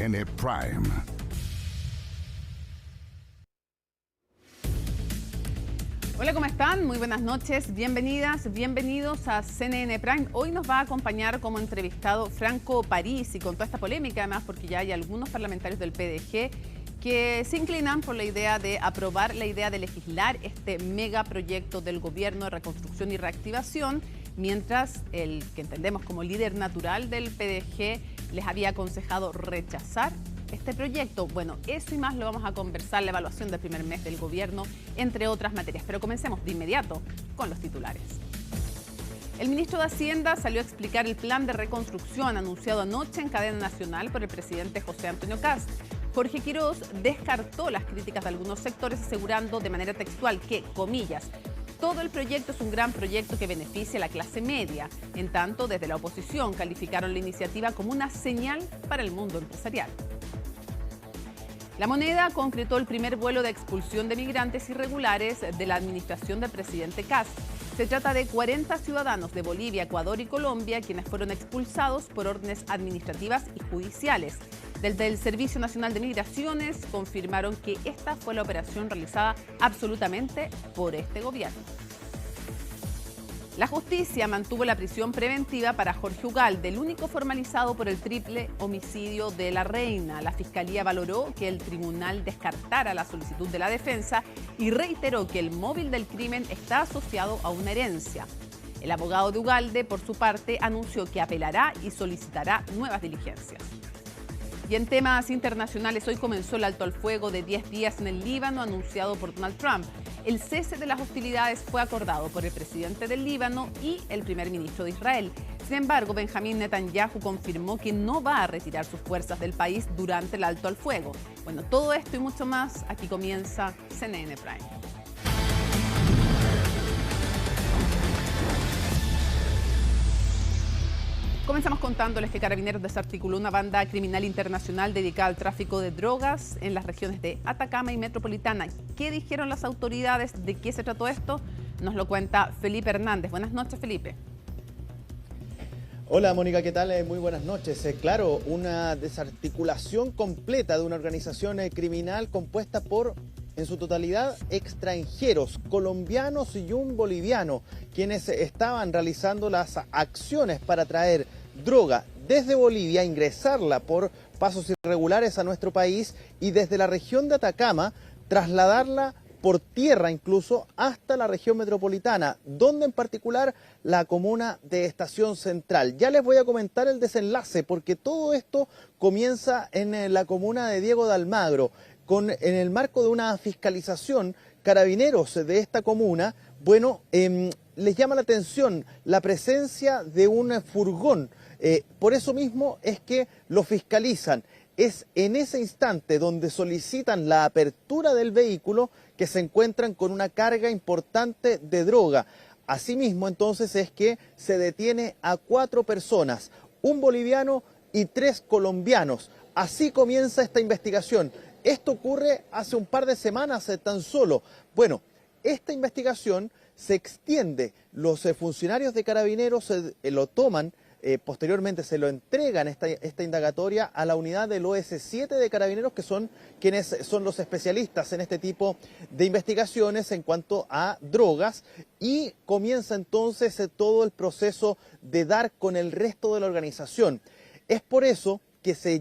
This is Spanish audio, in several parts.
CNN Prime. Hola, ¿cómo están? Muy buenas noches, bienvenidas, bienvenidos a CNN Prime. Hoy nos va a acompañar como entrevistado Franco Parisi y con toda esta polémica, además porque ya hay algunos parlamentarios del PDG que se inclinan por la idea de aprobar la idea de legislar este megaproyecto del gobierno de reconstrucción y reactivación, mientras el que entendemos como líder natural del PDG les había aconsejado rechazar este proyecto. Bueno, eso y más lo vamos a conversar, la evaluación del primer mes del gobierno, entre otras materias. Pero comencemos de inmediato con los titulares. El ministro de Hacienda salió a explicar el plan de reconstrucción anunciado anoche en cadena nacional por el presidente José Antonio Kast. Jorge Quiroz descartó las críticas de algunos sectores, asegurando de manera textual que, comillas, todo el proyecto es un gran proyecto que beneficia a la clase media. En tanto, desde la oposición calificaron la iniciativa como una señal para el mundo empresarial. La Moneda concretó el primer vuelo de expulsión de migrantes irregulares de la administración del presidente Kast. Se trata de 40 ciudadanos de Bolivia, Ecuador y Colombia quienes fueron expulsados por órdenes administrativas y judiciales. Desde el Servicio Nacional de Migraciones confirmaron que esta fue la operación realizada absolutamente por este gobierno. La justicia mantuvo la prisión preventiva para Jorge Ugalde, el único formalizado por el triple homicidio de la reina. La Fiscalía valoró que el tribunal descartara la solicitud de la defensa y reiteró que el móvil del crimen está asociado a una herencia. El abogado de Ugalde, por su parte, anunció que apelará y solicitará nuevas diligencias. Y en temas internacionales, hoy comenzó el alto al fuego de 10 días en el Líbano anunciado por Donald Trump. El cese de las hostilidades fue acordado por el presidente del Líbano y el primer ministro de Israel. Sin embargo, Benjamín Netanyahu confirmó que no va a retirar sus fuerzas del país durante el alto al fuego. Bueno, todo esto y mucho más, aquí comienza CNN Prime. Comenzamos contándoles que Carabineros desarticuló una banda criminal internacional dedicada al tráfico de drogas en las regiones de Atacama y Metropolitana. ¿Qué dijeron las autoridades? ¿De qué se trató esto? Nos lo cuenta Felipe Hernández. Buenas noches, Felipe. Hola, Mónica, ¿qué tal? Muy buenas noches. Claro, una desarticulación completa de una organización criminal compuesta por, en su totalidad, extranjeros, colombianos y un boliviano, quienes estaban realizando las acciones para traer droga desde Bolivia, ingresarla por pasos irregulares a nuestro país y desde la región de Atacama trasladarla por tierra incluso hasta la región metropolitana, donde en particular la comuna de Estación Central. Ya les voy a comentar el desenlace porque todo esto comienza en la comuna de Diego de Almagro. En el marco de una fiscalización, Carabineros de esta comuna, bueno, les llama la atención la presencia de un furgón. Por eso mismo es que lo fiscalizan. Es en ese instante donde solicitan la apertura del vehículo que se encuentran con una carga importante de droga. Asimismo, entonces, es que se detiene a 4 personas, un boliviano y 3 colombianos. Así comienza esta investigación. Esto ocurre hace un par de semanas tan solo. Bueno, esta investigación se extiende. Los funcionarios de Carabineros lo toman, posteriormente se lo entregan esta indagatoria a la unidad del OS7 de Carabineros, que son quienes son los especialistas en este tipo de investigaciones en cuanto a drogas, y comienza entonces todo el proceso de dar con el resto de la organización. Es por eso que se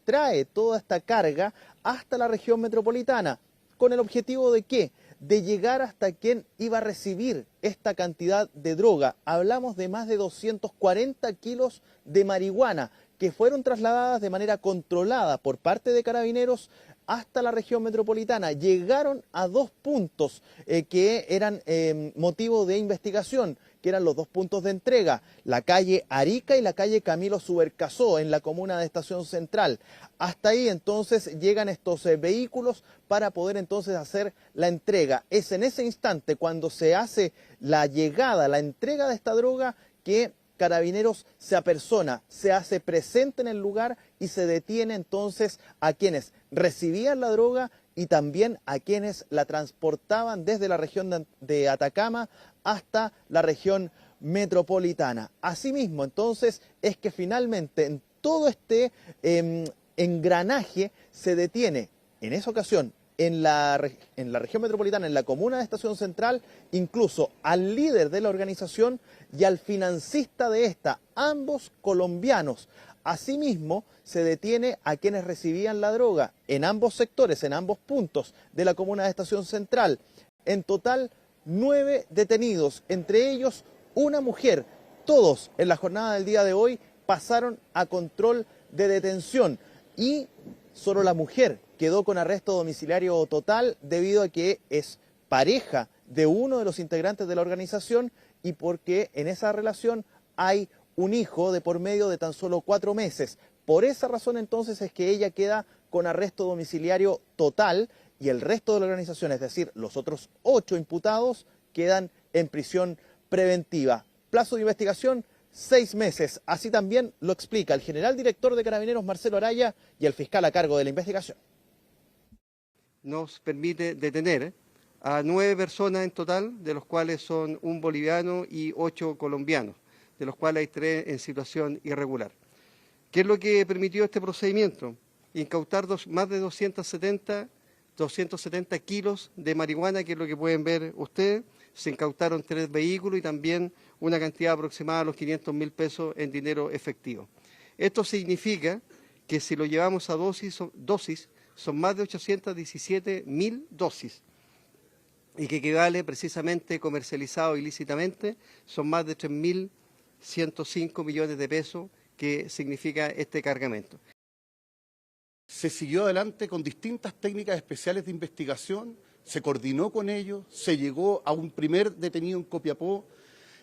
trae toda esta carga hasta la región metropolitana. ¿Con el objetivo de qué? De llegar hasta quien iba a recibir esta cantidad de droga. Hablamos de más de 240 kilos de marihuana que fueron trasladadas de manera controlada por parte de Carabineros hasta la región metropolitana. Llegaron a 2 puntos que eran motivo de investigación, que eran los 2 puntos de entrega, la calle Arica y la calle Camilo Subercasó, en la comuna de Estación Central. Hasta ahí entonces llegan estos vehículos para poder entonces hacer la entrega. Es en ese instante cuando se hace la llegada, la entrega de esta droga, que Carabineros se apersona, se hace presente en el lugar y se detiene entonces a quienes recibían la droga y también a quienes la transportaban desde la región de Atacama hasta la región metropolitana. Asimismo, entonces, es que finalmente en todo este engranaje se detiene, en esa ocasión, en la región metropolitana, en la comuna de Estación Central, incluso al líder de la organización y al financista de esta, ambos colombianos. Asimismo, se detiene a quienes recibían la droga en ambos sectores, en ambos puntos de la comuna de Estación Central. En total, 9 detenidos, entre ellos una mujer. Todos en la jornada del día de hoy pasaron a control de detención y solo la mujer quedó con arresto domiciliario total debido a que es pareja de uno de los integrantes de la organización y porque en esa relación hay un hijo de por medio de tan solo 4 meses. Por esa razón entonces es que ella queda con arresto domiciliario total y el resto de la organización, es decir, los otros 8 imputados, quedan en prisión preventiva. Plazo de investigación, 6 meses. Así también lo explica el general director de Carabineros, Marcelo Araya, y el fiscal a cargo de la investigación. Nos permite detener a 9 personas en total, de los cuales son un boliviano y 8 colombianos, de los cuales hay 3 en situación irregular. ¿Qué es lo que permitió este procedimiento? Incautar más de 270 kilos de marihuana, que es lo que pueden ver ustedes. Se incautaron 3 vehículos y también una cantidad aproximada a los 500.000 pesos en dinero efectivo. Esto significa que si lo llevamos a dosis son más de 817.000 dosis y que equivale precisamente comercializado ilícitamente, son más de 3.105 millones de pesos que significa este cargamento. Se siguió adelante con distintas técnicas especiales de investigación, se coordinó con ellos, se llegó a un primer detenido en Copiapó,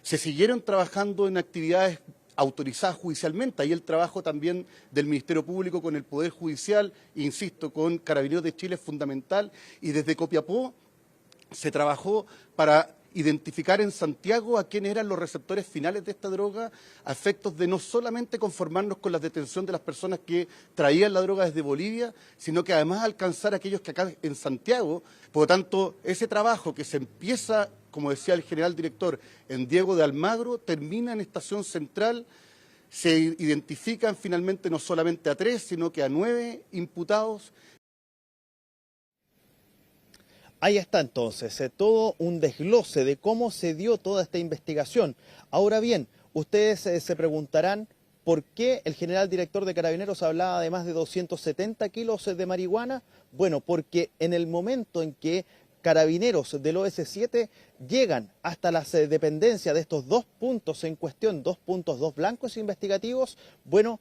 se siguieron trabajando en actividades autorizadas judicialmente, ahí el trabajo también del Ministerio Público con el Poder Judicial, insisto, con Carabineros de Chile es fundamental, y desde Copiapó se trabajó para identificar en Santiago a quiénes eran los receptores finales de esta droga, a efectos de no solamente conformarnos con la detención de las personas que traían la droga desde Bolivia, sino que además alcanzar a aquellos que acá en Santiago. Por lo tanto, ese trabajo que se empieza, como decía el general director, en Diego de Almagro, termina en Estación Central. Se identifican finalmente no solamente a 3, sino que a 9 imputados. Ahí está entonces, todo un desglose de cómo se dio toda esta investigación. Ahora bien, ustedes se preguntarán por qué el general director de Carabineros hablaba de más de 270 kilos de marihuana. Bueno, porque en el momento en que Carabineros del OS7 llegan hasta las dependencias de estos 2 puntos en cuestión, 2 puntos, 2 blancos investigativos, bueno,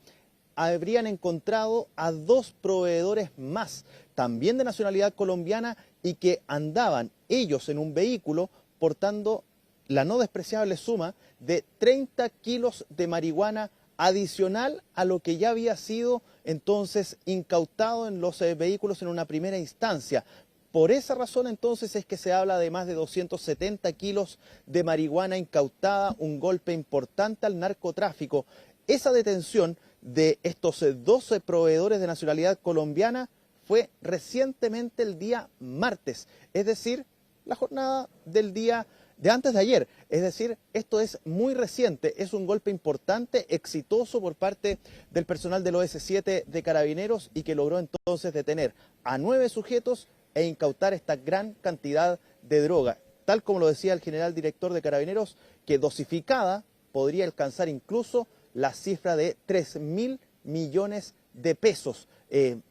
habrían encontrado a 2 proveedores más, también de nacionalidad colombiana, y que andaban ellos en un vehículo portando la no despreciable suma de 30 kilos de marihuana adicional a lo que ya había sido entonces incautado en los vehículos en una primera instancia. Por esa razón entonces es que se habla de más de 270 kilos de marihuana incautada, un golpe importante al narcotráfico. Esa detención de estos 12 proveedores de nacionalidad colombiana fue recientemente el día martes, es decir, la jornada del día de antes de ayer. Es decir, esto es muy reciente, es un golpe importante, exitoso por parte del personal del OS7 de Carabineros y que logró entonces detener a 9 sujetos e incautar esta gran cantidad de droga. Tal como lo decía el general director de Carabineros, que dosificada podría alcanzar incluso la cifra de 3.000 millones de pesos,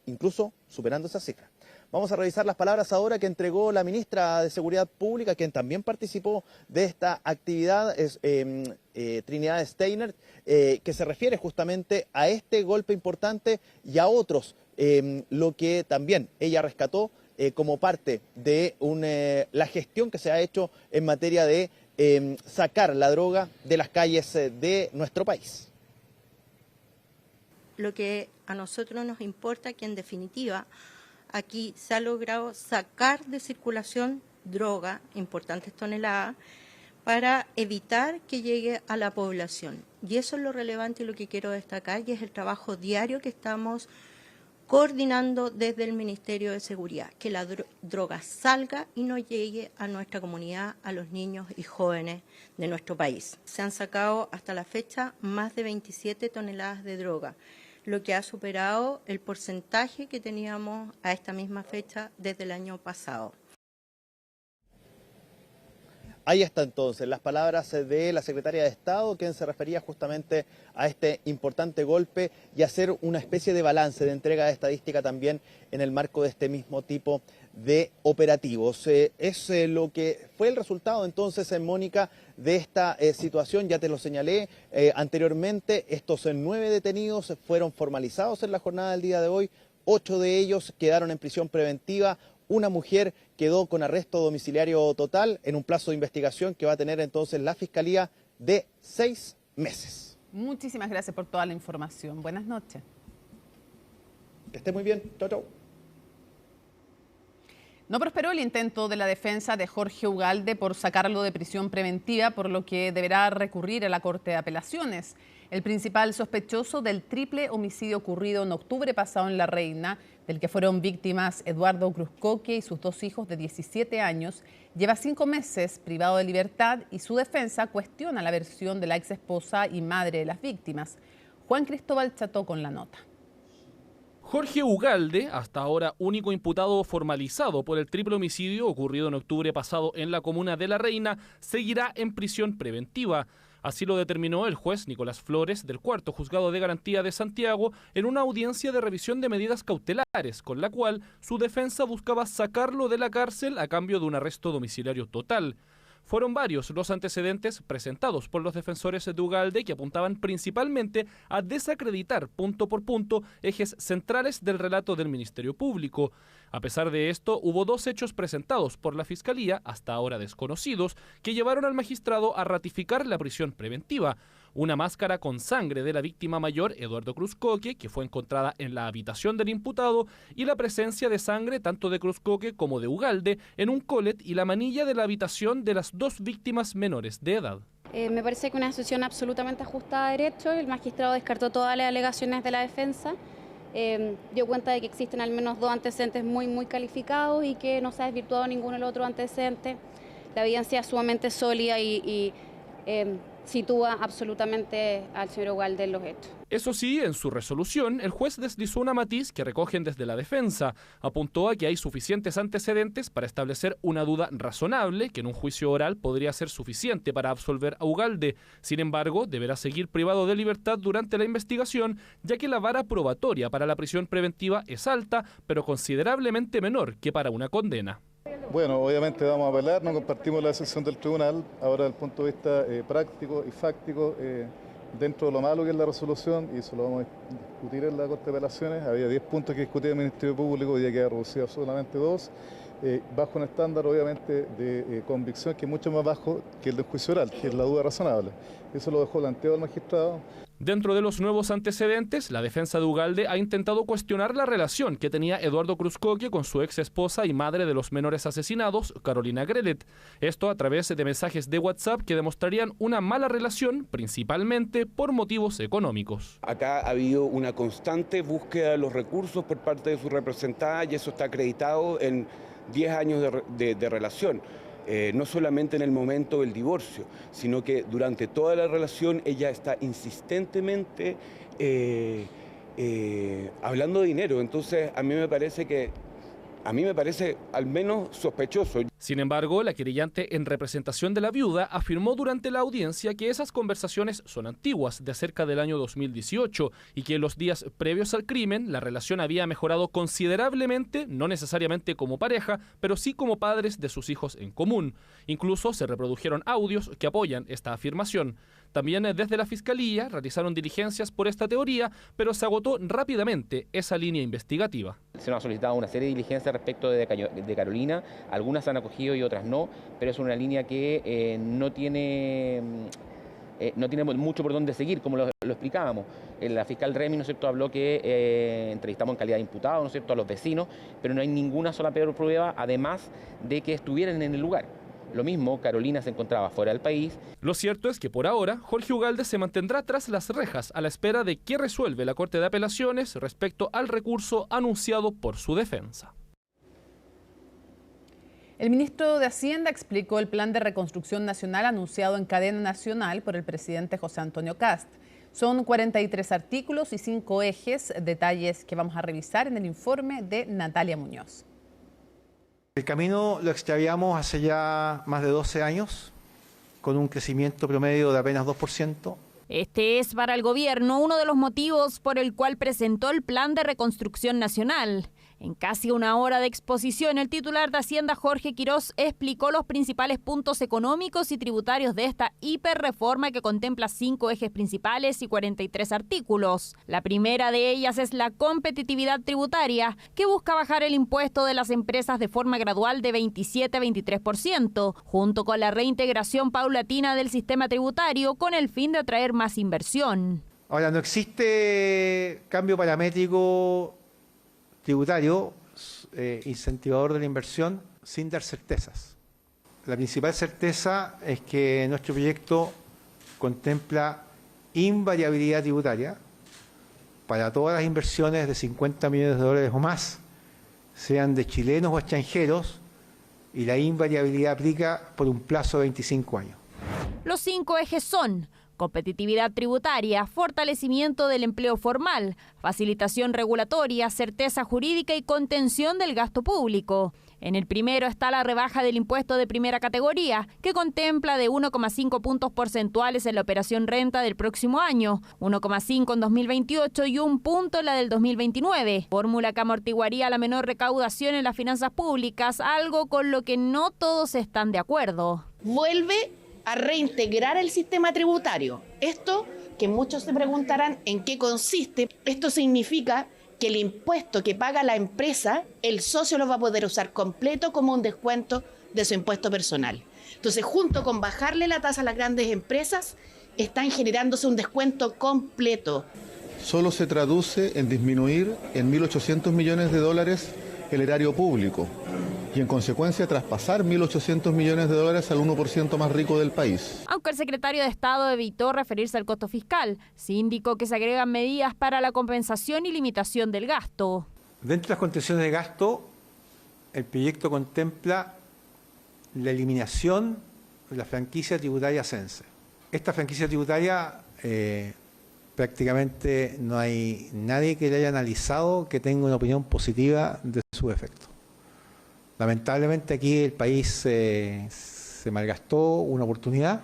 incluso superando esa cifra. Vamos a revisar las palabras ahora que entregó la ministra de Seguridad Pública, quien también participó de esta actividad, es Trinidad Steiner, que se refiere justamente a este golpe importante y a otros, lo que también ella rescató como parte de la gestión que se ha hecho en materia de sacar la droga de las calles de nuestro país. Lo que a nosotros nos importa que en definitiva aquí se ha logrado sacar de circulación droga, importantes toneladas, para evitar que llegue a la población. Y eso es lo relevante y lo que quiero destacar, y es el trabajo diario que estamos coordinando desde el Ministerio de Seguridad, que la droga salga y no llegue a nuestra comunidad, a los niños y jóvenes de nuestro país. Se han sacado hasta la fecha más de 27 toneladas de droga. lo que ha superado el porcentaje que teníamos a esta misma fecha desde el año pasado. Ahí está entonces las palabras de la secretaria de Estado, quien se refería justamente a este importante golpe y hacer una especie de balance, de entrega de estadística también en el marco de este mismo tipo de operativos. Es lo que fue el resultado entonces, Mónica, de esta situación. Ya te lo señalé anteriormente, estos 9 detenidos fueron formalizados en la jornada del día de hoy, 8 de ellos quedaron en prisión preventiva. Una mujer quedó con arresto domiciliario total en un plazo de investigación que va a tener entonces la Fiscalía de 6 meses. Muchísimas gracias por toda la información. Buenas noches. Que esté muy bien. Chau, chau. No prosperó el intento de la defensa de Jorge Ugalde por sacarlo de prisión preventiva, por lo que deberá recurrir a la Corte de Apelaciones. El principal sospechoso del triple homicidio ocurrido en octubre pasado en La Reina, del que fueron víctimas Eduardo Cruzcoque y sus 2 hijos de 17 años, lleva 5 meses privado de libertad y su defensa cuestiona la versión de la ex esposa y madre de las víctimas. Juan Cristóbal Cható con la nota. Jorge Ugalde, hasta ahora único imputado formalizado por el triple homicidio ocurrido en octubre pasado en la comuna de La Reina, seguirá en prisión preventiva. Así lo determinó el juez Nicolás Flores del Cuarto Juzgado de Garantía de Santiago en una audiencia de revisión de medidas cautelares, con la cual su defensa buscaba sacarlo de la cárcel a cambio de un arresto domiciliario total. Fueron varios los antecedentes presentados por los defensores de Ugalde que apuntaban principalmente a desacreditar punto por punto ejes centrales del relato del Ministerio Público. A pesar de esto, hubo 2 hechos presentados por la Fiscalía, hasta ahora desconocidos, que llevaron al magistrado a ratificar la prisión preventiva. Una máscara con sangre de la víctima mayor, Eduardo Cruzcoque, que fue encontrada en la habitación del imputado, y la presencia de sangre tanto de Cruzcoque como de Ugalde en un colet y la manilla de la habitación de las 2 víctimas menores de edad. Me parece que una decisión absolutamente ajustada a derecho. El magistrado descartó todas las alegaciones de la defensa. Dio cuenta de que existen al menos 2 antecedentes muy calificados y que no se ha desvirtuado ninguno del otro antecedente. La evidencia es sumamente sólida y sitúa absolutamente al señor Ugalde en los hechos. Eso sí, en su resolución, el juez deslizó una matiz que recogen desde la defensa. Apuntó a que hay suficientes antecedentes para establecer una duda razonable que en un juicio oral podría ser suficiente para absolver a Ugalde. Sin embargo, deberá seguir privado de libertad durante la investigación, ya que la vara probatoria para la prisión preventiva es alta, pero considerablemente menor que para una condena. Bueno, obviamente vamos a apelar, no compartimos la decisión del tribunal. Ahora, desde el punto de vista práctico y fáctico, dentro de lo malo que es la resolución, y eso lo vamos a discutir en la Corte de Apelaciones, había 10 puntos que discutía el Ministerio Público y ya queda reducido a solamente 2, bajo un estándar obviamente de convicción que es mucho más bajo que el del juicio oral, que es la duda razonable. Eso lo dejó planteado el magistrado. Dentro de los nuevos antecedentes, la defensa de Ugalde ha intentado cuestionar la relación que tenía Eduardo Cruzcoque con su ex esposa y madre de los menores asesinados, Carolina Grelet. Esto a través de mensajes de WhatsApp que demostrarían una mala relación, principalmente por motivos económicos. Acá ha habido una constante búsqueda de los recursos por parte de su representada y eso está acreditado en 10 años de relación. No solamente en el momento del divorcio, sino que durante toda la relación ella está insistentemente hablando de dinero. Entonces a mí me parece al menos sospechoso. Sin embargo, la querellante en representación de la viuda afirmó durante la audiencia que esas conversaciones son antiguas, de cerca del año 2018, y que en los días previos al crimen la relación había mejorado considerablemente, no necesariamente como pareja, pero sí como padres de sus hijos en común. Incluso se reprodujeron audios que apoyan esta afirmación. También desde la Fiscalía realizaron diligencias por esta teoría, pero se agotó rápidamente esa línea investigativa. Se nos ha solicitado una serie de diligencias respecto de Carolina, algunas se han acogido y otras no, pero es una línea que no tiene mucho por dónde seguir, como lo explicábamos. La fiscal Remy, ¿no es cierto?, habló que entrevistamos en calidad de imputado, ¿no es cierto?, a los vecinos, pero no hay ninguna sola prueba, además de que estuvieran en el lugar. Lo mismo, Carolina se encontraba fuera del país. Lo cierto es que por ahora, Jorge Ugalde se mantendrá tras las rejas a la espera de qué resuelve la Corte de Apelaciones respecto al recurso anunciado por su defensa. El ministro de Hacienda explicó el plan de reconstrucción nacional anunciado en cadena nacional por el presidente José Antonio Kast. Son 43 artículos y 5 ejes, detalles que vamos a revisar en el informe de Natalia Muñoz. El camino lo extraviamos hace ya más de 12 años, con un crecimiento promedio de apenas 2%. Este es para el gobierno uno de los motivos por el cual presentó el Plan de Reconstrucción Nacional. En casi una hora de exposición, el titular de Hacienda, Jorge Quirós, explicó los principales puntos económicos y tributarios de esta hiperreforma que contempla 5 ejes principales y 43 artículos. La primera de ellas es la competitividad tributaria, que busca bajar el impuesto de las empresas de forma gradual de 27 a 23%, junto con la reintegración paulatina del sistema tributario con el fin de atraer más inversión. Ahora, no existe cambio paramétrico tributario incentivador de la inversión sin dar certezas. La principal certeza es que nuestro proyecto contempla invariabilidad tributaria para todas las inversiones de 50 millones de dólares o más, sean de chilenos o extranjeros, y la invariabilidad aplica por un plazo de 25 años. Los 5 ejes son: competitividad tributaria, fortalecimiento del empleo formal, facilitación regulatoria, certeza jurídica y contención del gasto público. En el primero está la rebaja del impuesto de primera categoría, que contempla de 1,5 puntos porcentuales en la operación renta del próximo año, 1,5 en 2028 y 1 punto en la del 2029, fórmula que amortiguaría la menor recaudación en las finanzas públicas, algo con lo que no todos están de acuerdo. Vuelve a reintegrar el sistema tributario. Esto, que muchos se preguntarán en qué consiste, esto significa que el impuesto que paga la empresa, el socio lo va a poder usar completo como un descuento de su impuesto personal. Entonces, junto con bajarle la tasa a las grandes empresas, están generándose un descuento completo. Solo se traduce en disminuir en 1.800 millones de dólares el erario público y en consecuencia traspasar 1.800 millones de dólares al 1% más rico del país. Aunque el secretario de Estado evitó referirse al costo fiscal, sí indicó que se agregan medidas para la compensación y limitación del gasto. Dentro de las contenciones de gasto, el proyecto contempla la eliminación de la franquicia tributaria CENSE. Esta franquicia tributaria prácticamente no hay nadie que le haya analizado que tenga una opinión positiva de su efecto. Lamentablemente aquí el país se malgastó una oportunidad.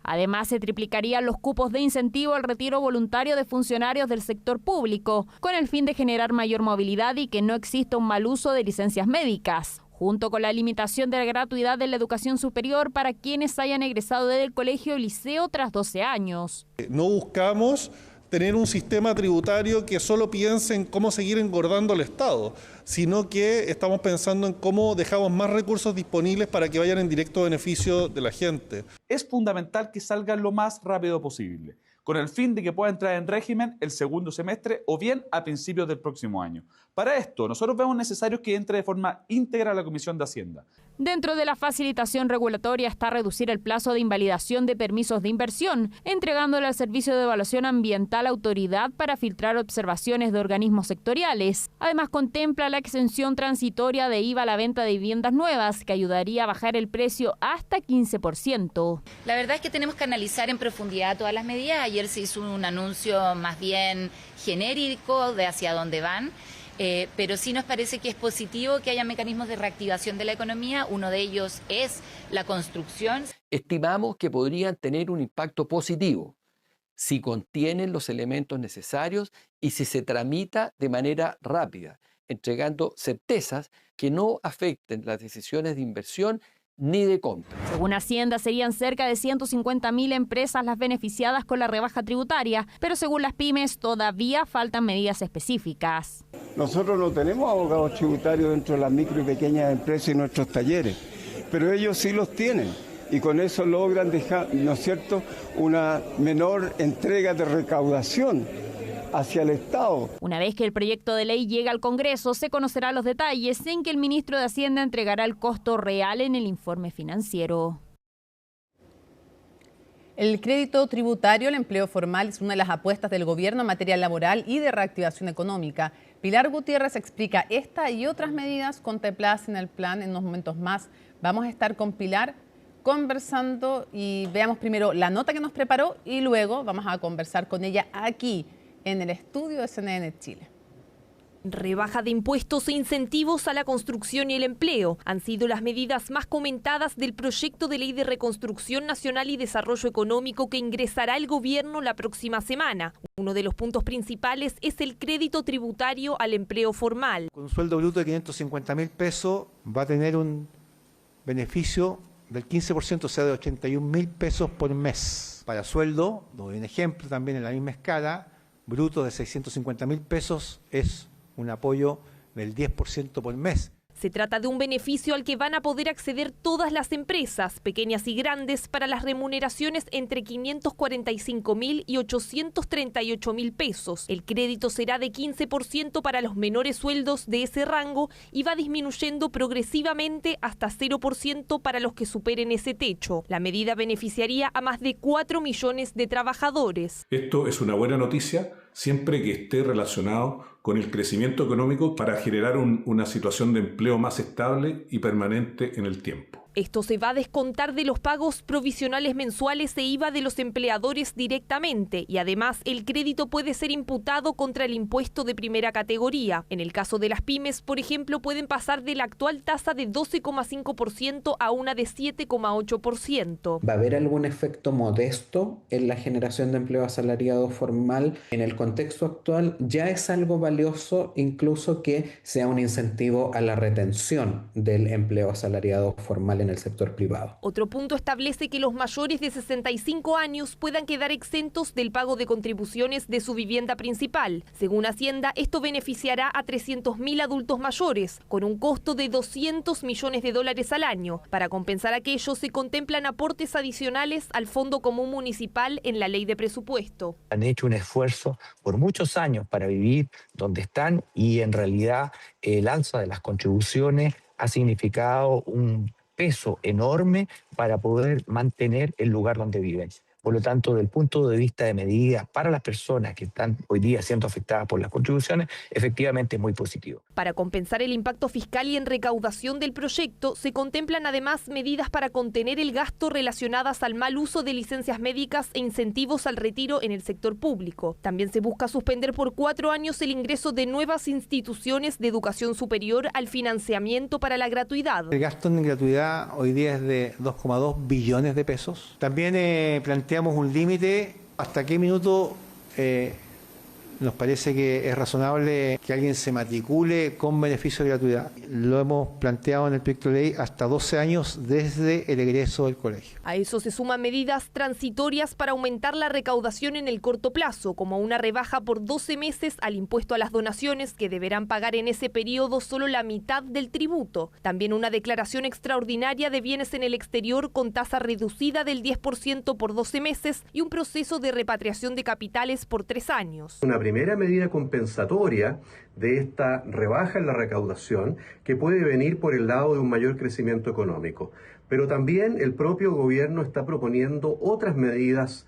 Además, se triplicarían los cupos de incentivo al retiro voluntario de funcionarios del sector público, con el fin de generar mayor movilidad y que no exista un mal uso de licencias médicas, junto con la limitación de la gratuidad de la educación superior para quienes hayan egresado del colegio o liceo tras 12 años. No buscamos tener un sistema tributario que solo piense en cómo seguir engordando al Estado, sino que estamos pensando en cómo dejamos más recursos disponibles para que vayan en directo beneficio de la gente. Es fundamental que salgan lo más rápido posible, con el fin de que pueda entrar en régimen el segundo semestre o bien a principios del próximo año. Para esto, nosotros vemos necesario que entre de forma íntegra a la Comisión de Hacienda. Dentro de la facilitación regulatoria está reducir el plazo de invalidación de permisos de inversión, entregándole al Servicio de Evaluación Ambiental autoridad para filtrar observaciones de organismos sectoriales. Además, contempla la exención transitoria de IVA a la venta de viviendas nuevas, que ayudaría a bajar el precio hasta 15%. La verdad es que tenemos que analizar en profundidad todas las medidas. Ayer se hizo un anuncio más bien genérico de hacia dónde van. Pero sí nos parece que es positivo que haya mecanismos de reactivación de la economía. Uno de ellos es la construcción. Estimamos que podrían tener un impacto positivo si contienen los elementos necesarios y si se tramita de manera rápida, entregando certezas que no afecten las decisiones de inversión ni de compra. Según Hacienda, serían cerca de 150.000 empresas las beneficiadas con la rebaja tributaria, pero según las pymes todavía faltan medidas específicas. Nosotros no tenemos abogados tributarios dentro de las micro y pequeñas empresas y nuestros talleres, pero ellos sí los tienen y con eso logran dejar, ¿no es cierto?, una menor entrega de recaudación hacia el Estado. Una vez que el proyecto de ley llega al Congreso, se conocerán los detalles en que el ministro de Hacienda entregará el costo real en el informe financiero. El crédito tributario, el empleo formal, es una de las apuestas del gobierno en materia laboral y de reactivación económica. Pilar Gutiérrez explica esta y otras medidas contempladas en el plan en unos momentos más. Vamos a estar con Pilar. conversando y veamos primero la nota que nos preparó y luego vamos a conversar con ella aquí en el estudio de CNN Chile. Rebaja de impuestos e incentivos a la construcción y el empleo han sido las medidas más comentadas del proyecto de ley de reconstrucción nacional y desarrollo económico que ingresará el gobierno la próxima semana. Uno de los puntos principales es el crédito tributario al empleo formal. Con un sueldo bruto de 550.000 pesos va a tener un beneficio del 15%, o sea, de 81.000 pesos por mes. Para sueldo, doy un ejemplo también en la misma escala, bruto de 650.000 pesos es un apoyo del 10% por mes. Se trata de un beneficio al que van a poder acceder todas las empresas, pequeñas y grandes, para las remuneraciones entre 545.000 y 838.000 pesos. El crédito será de 15% para los menores sueldos de ese rango y va disminuyendo progresivamente hasta 0% para los que superen ese techo. La medida beneficiaría a más de 4 millones de trabajadores. Esto es una buena noticia siempre que esté relacionado con el crecimiento económico para generar una situación de empleo más estable y permanente en el tiempo. Esto se va a descontar de los pagos provisionales mensuales e IVA de los empleadores directamente y además el crédito puede ser imputado contra el impuesto de primera categoría. En el caso de las pymes, por ejemplo, pueden pasar de la actual tasa de 12,5% a una de 7,8%. ¿Va a haber algún efecto modesto en la generación de empleo asalariado formal? En el contexto actual ya es algo valioso incluso que sea un incentivo a la retención del empleo asalariado formal en el sector privado. Otro punto establece que los mayores de 65 años puedan quedar exentos del pago de contribuciones de su vivienda principal. Según Hacienda, esto beneficiará a 300.000 adultos mayores, con un costo de $200 millones al año. Para compensar aquello, se contemplan aportes adicionales al Fondo Común Municipal en la Ley de Presupuesto. Han hecho un esfuerzo por muchos años para vivir donde están y en realidad el alza de las contribuciones ha significado un peso enorme para poder mantener el lugar donde viven. Por lo tanto, desde el punto de vista de medidas para las personas que están hoy día siendo afectadas por las contribuciones, efectivamente es muy positivo. Para compensar el impacto fiscal y en recaudación del proyecto, se contemplan además medidas para contener el gasto relacionadas al mal uso de licencias médicas e incentivos al retiro en el sector público. También se busca suspender por 4 años el ingreso de nuevas instituciones de educación superior al financiamiento para la gratuidad. El gasto en gratuidad hoy día es de 2,2 billones de pesos. También planteamos un límite hasta qué minuto nos parece que es razonable que alguien se matricule con beneficio de gratuidad. Lo hemos planteado en el proyecto de ley hasta 12 años desde el egreso del colegio. A eso se suman medidas transitorias para aumentar la recaudación en el corto plazo, como una rebaja por 12 meses al impuesto a las donaciones, que deberán pagar en ese periodo solo la mitad del tributo. También una declaración extraordinaria de bienes en el exterior con tasa reducida del 10% por 12 meses y un proceso de repatriación de capitales por 3 años. Una primera medida compensatoria de esta rebaja en la recaudación que puede venir por el lado de un mayor crecimiento económico. Pero también el propio gobierno está proponiendo otras medidas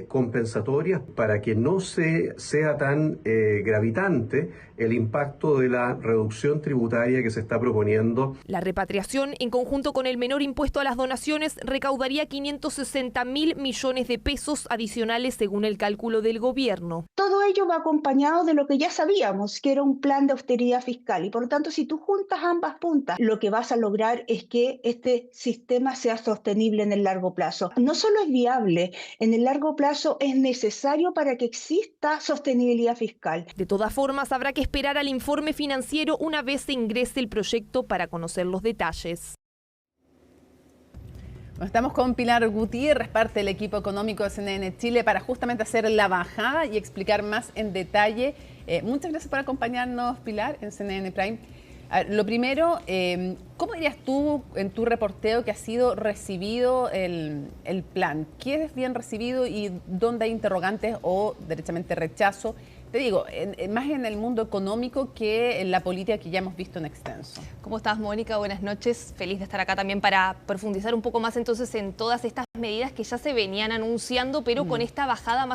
compensatorias para que no sea tan gravitante el impacto de la reducción tributaria que se está proponiendo. La repatriación, en conjunto con el menor impuesto a las donaciones, recaudaría 560.000 millones de pesos adicionales según el cálculo del gobierno. Todo ello va acompañado de lo que ya sabíamos, que era un plan de austeridad fiscal, y por lo tanto, si tú juntas ambas puntas, lo que vas a lograr es que este sistema sea sostenible en el largo plazo. No solo es viable, en el largo plazo es necesario para que exista sostenibilidad fiscal. De todas formas, habrá que esperar al informe financiero una vez se ingrese el proyecto para conocer los detalles. Estamos con Pilar Gutiérrez, parte del equipo económico de CNN Chile, para justamente hacer la bajada y explicar más en detalle. Muchas gracias por acompañarnos, Pilar, en CNN Prime. Lo primero, ¿cómo dirías tú en tu reporteo que ha sido recibido el plan? ¿Qué es bien recibido y dónde hay interrogantes o derechamente rechazo? Te digo, más en el mundo económico que en la política que ya hemos visto en extenso. ¿Cómo estás, Mónica? Buenas noches. Feliz de estar acá también para profundizar un poco más entonces en todas estas medidas que ya se venían anunciando, pero con esta bajada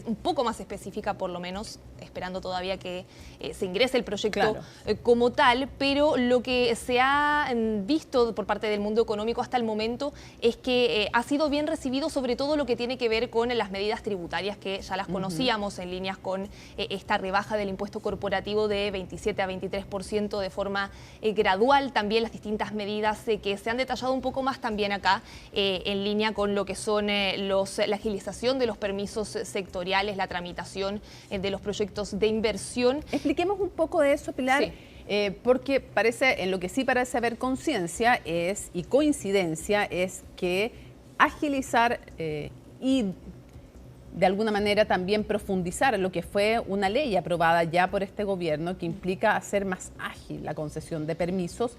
un poco más específica, por lo menos, esperando todavía que se ingrese el proyecto como tal, pero lo que se ha visto por parte del mundo económico hasta el momento es que ha sido bien recibido, sobre todo lo que tiene que ver con las medidas tributarias que ya las conocíamos en líneas con esta rebaja del impuesto corporativo de 27 a 23% de forma gradual, también las distintas medidas que se han detallado un poco más también acá en línea con lo que son la agilización de los permisos sectoriales, la tramitación de los proyectos de inversión. Expliquemos un poco de eso, Pilar. Sí. Porque en lo que sí parece haber conciencia y coincidencia es que agilizar y de alguna manera también profundizar en lo que fue una ley aprobada ya por este gobierno que implica hacer más ágil la concesión de permisos.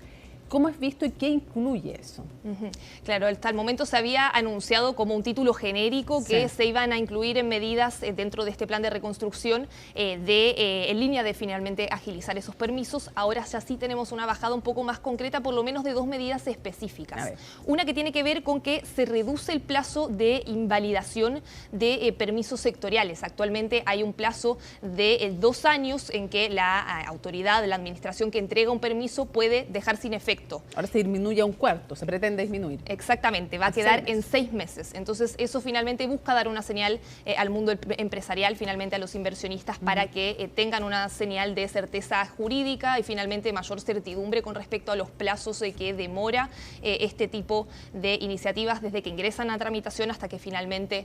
¿Cómo es visto y qué incluye eso? Claro, hasta el momento se había anunciado como un título genérico que se iban a incluir en medidas dentro de este plan de reconstrucción en línea de finalmente agilizar esos permisos. Ahora ya sí tenemos una bajada un poco más concreta, por lo menos de 2 medidas específicas. Una que tiene que ver con que se reduce el plazo de invalidación de permisos sectoriales. Actualmente hay un plazo de 2 años en que la autoridad, la administración que entrega un permiso puede dejar sin efecto. Ahora se disminuye a 1/4, se pretende disminuir. Exactamente, va a quedar en 6 meses. Entonces eso finalmente busca dar una señal al mundo empresarial, finalmente a los inversionistas, para que tengan una señal de certeza jurídica y finalmente mayor certidumbre con respecto a los plazos que demora este tipo de iniciativas desde que ingresan a tramitación hasta que finalmente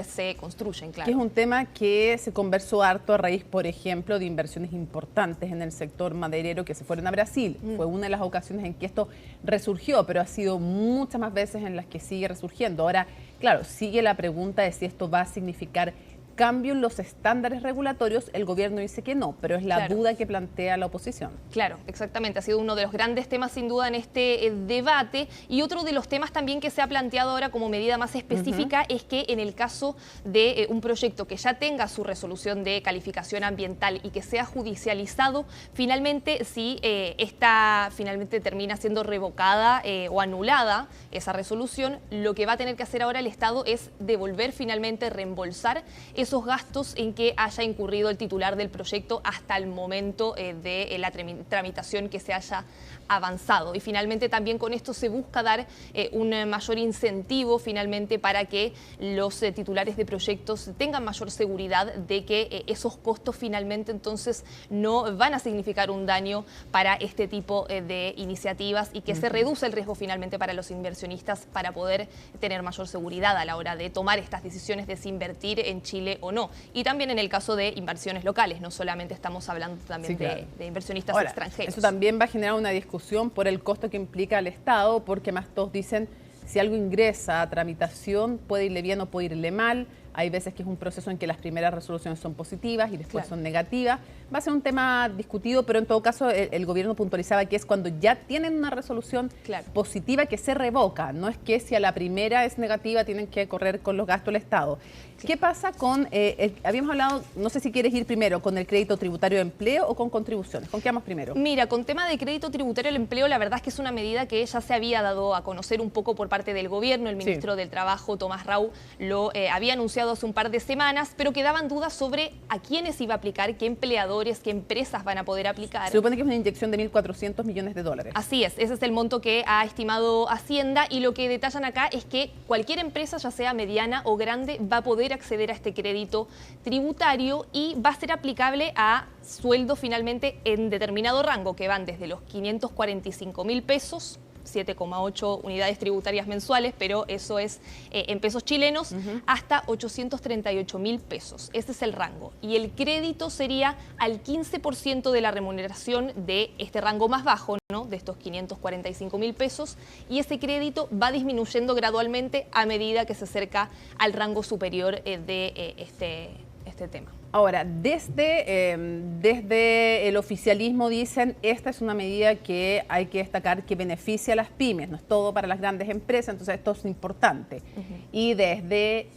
se construyen. Claro. Que es un tema que se conversó harto a raíz, por ejemplo, de inversiones importantes en el sector maderero que se fueron a Brasil. Fue una de las ocasiones en que esto resurgió, pero ha sido muchas más veces en las que sigue resurgiendo. Ahora, claro, sigue la pregunta de si esto va a significar cambio en los estándares regulatorios. El gobierno dice que no, pero es la duda que plantea la oposición. Claro, exactamente. Ha sido uno de los grandes temas sin duda en este debate. Y otro de los temas también que se ha planteado ahora como medida más específica es que en el caso de un proyecto que ya tenga su resolución de calificación ambiental y que sea judicializado, finalmente si esta finalmente termina siendo revocada o anulada esa resolución, lo que va a tener que hacer ahora el Estado es devolver finalmente, reembolsar esos gastos en que haya incurrido el titular del proyecto hasta el momento de la tramitación que se haya avanzado. Y finalmente también con esto se busca dar un mayor incentivo finalmente para que los titulares de proyectos tengan mayor seguridad de que esos costos finalmente entonces no van a significar un daño para este tipo de iniciativas y que se reduce el riesgo finalmente para los inversionistas para poder tener mayor seguridad a la hora de tomar estas decisiones de si invertir en Chile o no. Y también en el caso de inversiones locales, no solamente estamos hablando también de inversionistas extranjeros. Eso también va a generar una discusión por el costo que implica al Estado, porque más todos dicen si algo ingresa a tramitación puede irle bien o puede irle mal. Hay veces que es un proceso en que las primeras resoluciones son positivas y después son negativas. Va a ser un tema discutido, pero en todo caso el gobierno puntualizaba que es cuando ya tienen una resolución positiva que se revoca. No es que si a la primera es negativa tienen que correr con los gastos del Estado. ¿Qué pasa con, habíamos hablado, no sé si quieres ir primero con el crédito tributario de empleo o con contribuciones? ¿Con qué vamos primero? Mira, con tema de crédito tributario del empleo, la verdad es que es una medida que ya se había dado a conocer un poco por parte del gobierno. El ministro del Trabajo, Tomás Rau, lo había anunciado hace un par de semanas, pero quedaban dudas sobre a quiénes iba a aplicar, qué empleadores, qué empresas van a poder aplicar. Se supone que es una inyección de 1.400 millones de dólares. Así es, ese es el monto que ha estimado Hacienda y lo que detallan acá es que cualquier empresa, ya sea mediana o grande, va a poder acceder a este crédito tributario y va a ser aplicable a sueldos finalmente en determinado rango que van desde los 545.000 pesos, 7,8 unidades tributarias mensuales, pero eso es en pesos chilenos, hasta 838.000 pesos. Ese es el rango. Y el crédito sería al 15% de la remuneración de este rango más bajo, ¿no? De estos 545.000 pesos. Y ese crédito va disminuyendo gradualmente a medida que se acerca al rango superior de este tema. Ahora, desde el oficialismo dicen esta es una medida que hay que destacar que beneficia a las pymes, no es todo para las grandes empresas, entonces esto es importante. Y desde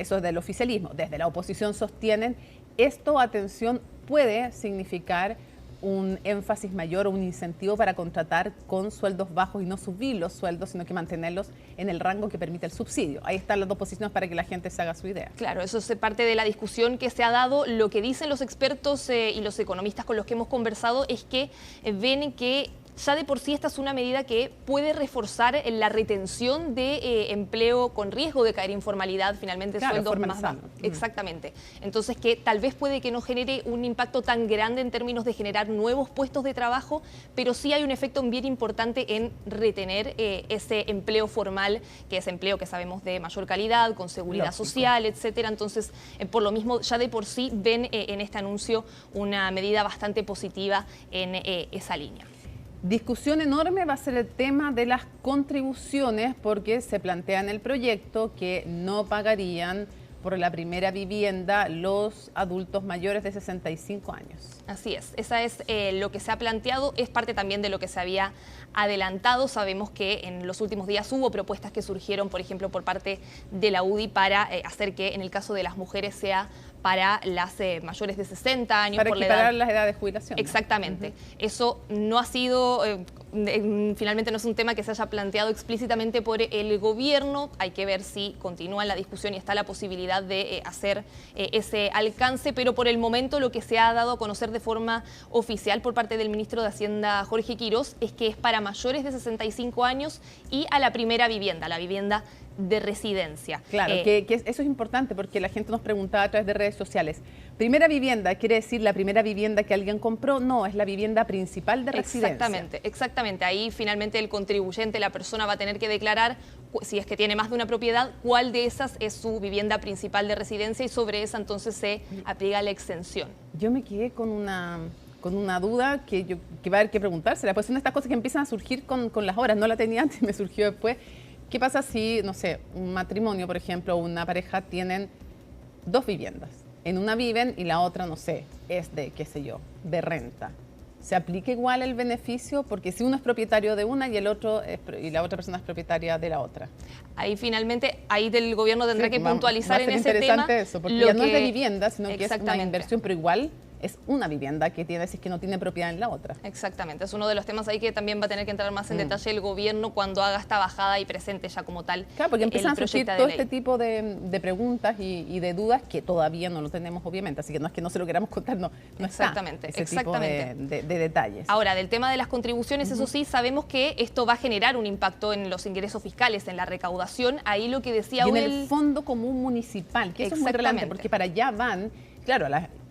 eso es del oficialismo, desde la oposición sostienen esto, atención, puede significar un énfasis mayor o un incentivo para contratar con sueldos bajos y no subir los sueldos, sino que mantenerlos en el rango que permite el subsidio. Ahí están las dos posiciones para que la gente se haga su idea. Claro, eso es parte de la discusión que se ha dado. Lo que dicen los expertos y los economistas con los que hemos conversado es que ven que ya de por sí esta es una medida que puede reforzar la retención de empleo con riesgo de caer en informalidad, finalmente sueldos más bajos. Exactamente. Entonces que tal vez puede que no genere un impacto tan grande en términos de generar nuevos puestos de trabajo, pero sí hay un efecto bien importante en retener ese empleo formal, que es empleo que sabemos de mayor calidad, con seguridad social, etcétera. Entonces, por lo mismo, ya de por sí ven en este anuncio una medida bastante positiva en esa línea. Discusión enorme va a ser el tema de las contribuciones, porque se plantea en el proyecto que no pagarían por la primera vivienda los adultos mayores de 65 años. Así es, esa es lo que se ha planteado, es parte también de lo que se había adelantado. Sabemos que en los últimos días hubo propuestas que surgieron, por ejemplo, por parte de la UDI para hacer que en el caso de las mujeres sea para las mayores de 60 años. Para por equiparar las edades de jubilación. Exactamente. Eso no ha sido, finalmente no es un tema que se haya planteado explícitamente por el gobierno. Hay que ver si continúa la discusión y está la posibilidad de hacer ese alcance, pero por el momento lo que se ha dado a conocer de forma oficial por parte del ministro de Hacienda, Jorge Quirós, es que es para mayores de 65 años y a la primera vivienda, la vivienda de residencia. Claro, que eso es importante porque la gente nos preguntaba a través de redes sociales. ¿Primera vivienda quiere decir la primera vivienda que alguien compró? No, es la vivienda principal de residencia. Exactamente. Ahí finalmente el contribuyente, la persona va a tener que declarar, si es que tiene más de una propiedad, cuál de esas es su vivienda principal de residencia y sobre esa entonces se aplica la exención. Yo me quedé con una duda que va a haber que preguntársela. Pues son estas cosas que empiezan a surgir con las horas. No la tenía antes, me surgió después. ¿Qué pasa si, no sé, un matrimonio, por ejemplo, o una pareja tienen dos viviendas? En una viven y la otra, no sé, es de, qué sé yo, de renta. ¿Se aplica igual el beneficio? Porque si uno es propietario de una y la otra persona es propietaria de la otra. Ahí finalmente, ahí del gobierno tendrá que puntualizar en ese tema. Va a ser interesante eso, porque ya no es de vivienda, sino que es una inversión, pero igual es una vivienda que tiene, si es que no tiene propiedad en la otra. Exactamente, es uno de los temas ahí que también va a tener que entrar más en detalle el gobierno cuando haga esta bajada y presente ya como tal. Claro, porque empiezan a surgir todo este tipo de preguntas y de dudas que todavía no lo tenemos, obviamente, así que no es que no se lo queramos contar, no exactamente, está ese tipo de detalles. Ahora, del tema de las contribuciones, eso sí, sabemos que esto va a generar un impacto en los ingresos fiscales, en la recaudación, ahí lo que decía y en el Fondo Común Municipal, que eso es muy relevante, porque para allá van, claro, a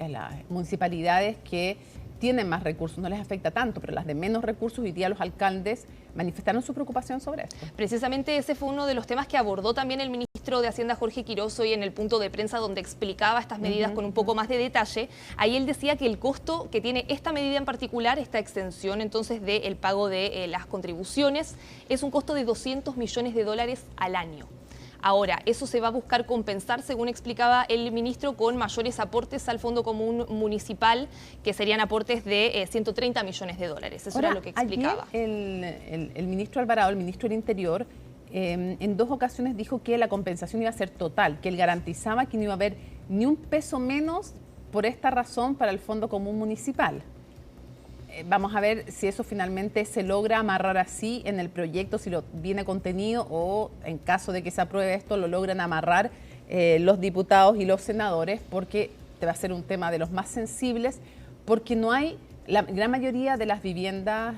las municipalidades que tienen más recursos, no les afecta tanto, pero las de menos recursos, hoy día los alcaldes manifestaron su preocupación sobre esto. Precisamente ese fue uno de los temas que abordó también el ministro de Hacienda, Jorge Quirós, hoy en el punto de prensa donde explicaba estas medidas con un poco más de detalle. Ahí él decía que el costo que tiene esta medida en particular, esta extensión entonces del pago de las contribuciones, es un costo de $200 millones al año. Ahora, eso se va a buscar compensar, según explicaba el ministro, con mayores aportes al Fondo Común Municipal, que serían aportes de $130 millones. Eso era lo que explicaba. Ayer el ministro Alvarado, el ministro del Interior, en 2 ocasiones dijo que la compensación iba a ser total, que él garantizaba que no iba a haber ni un peso menos por esta razón para el Fondo Común Municipal. Vamos a ver si eso finalmente se logra amarrar así en el proyecto, si lo viene contenido o en caso de que se apruebe esto lo logran amarrar los diputados y los senadores, porque te va a ser un tema de los más sensibles, porque no hay, la gran mayoría de las viviendas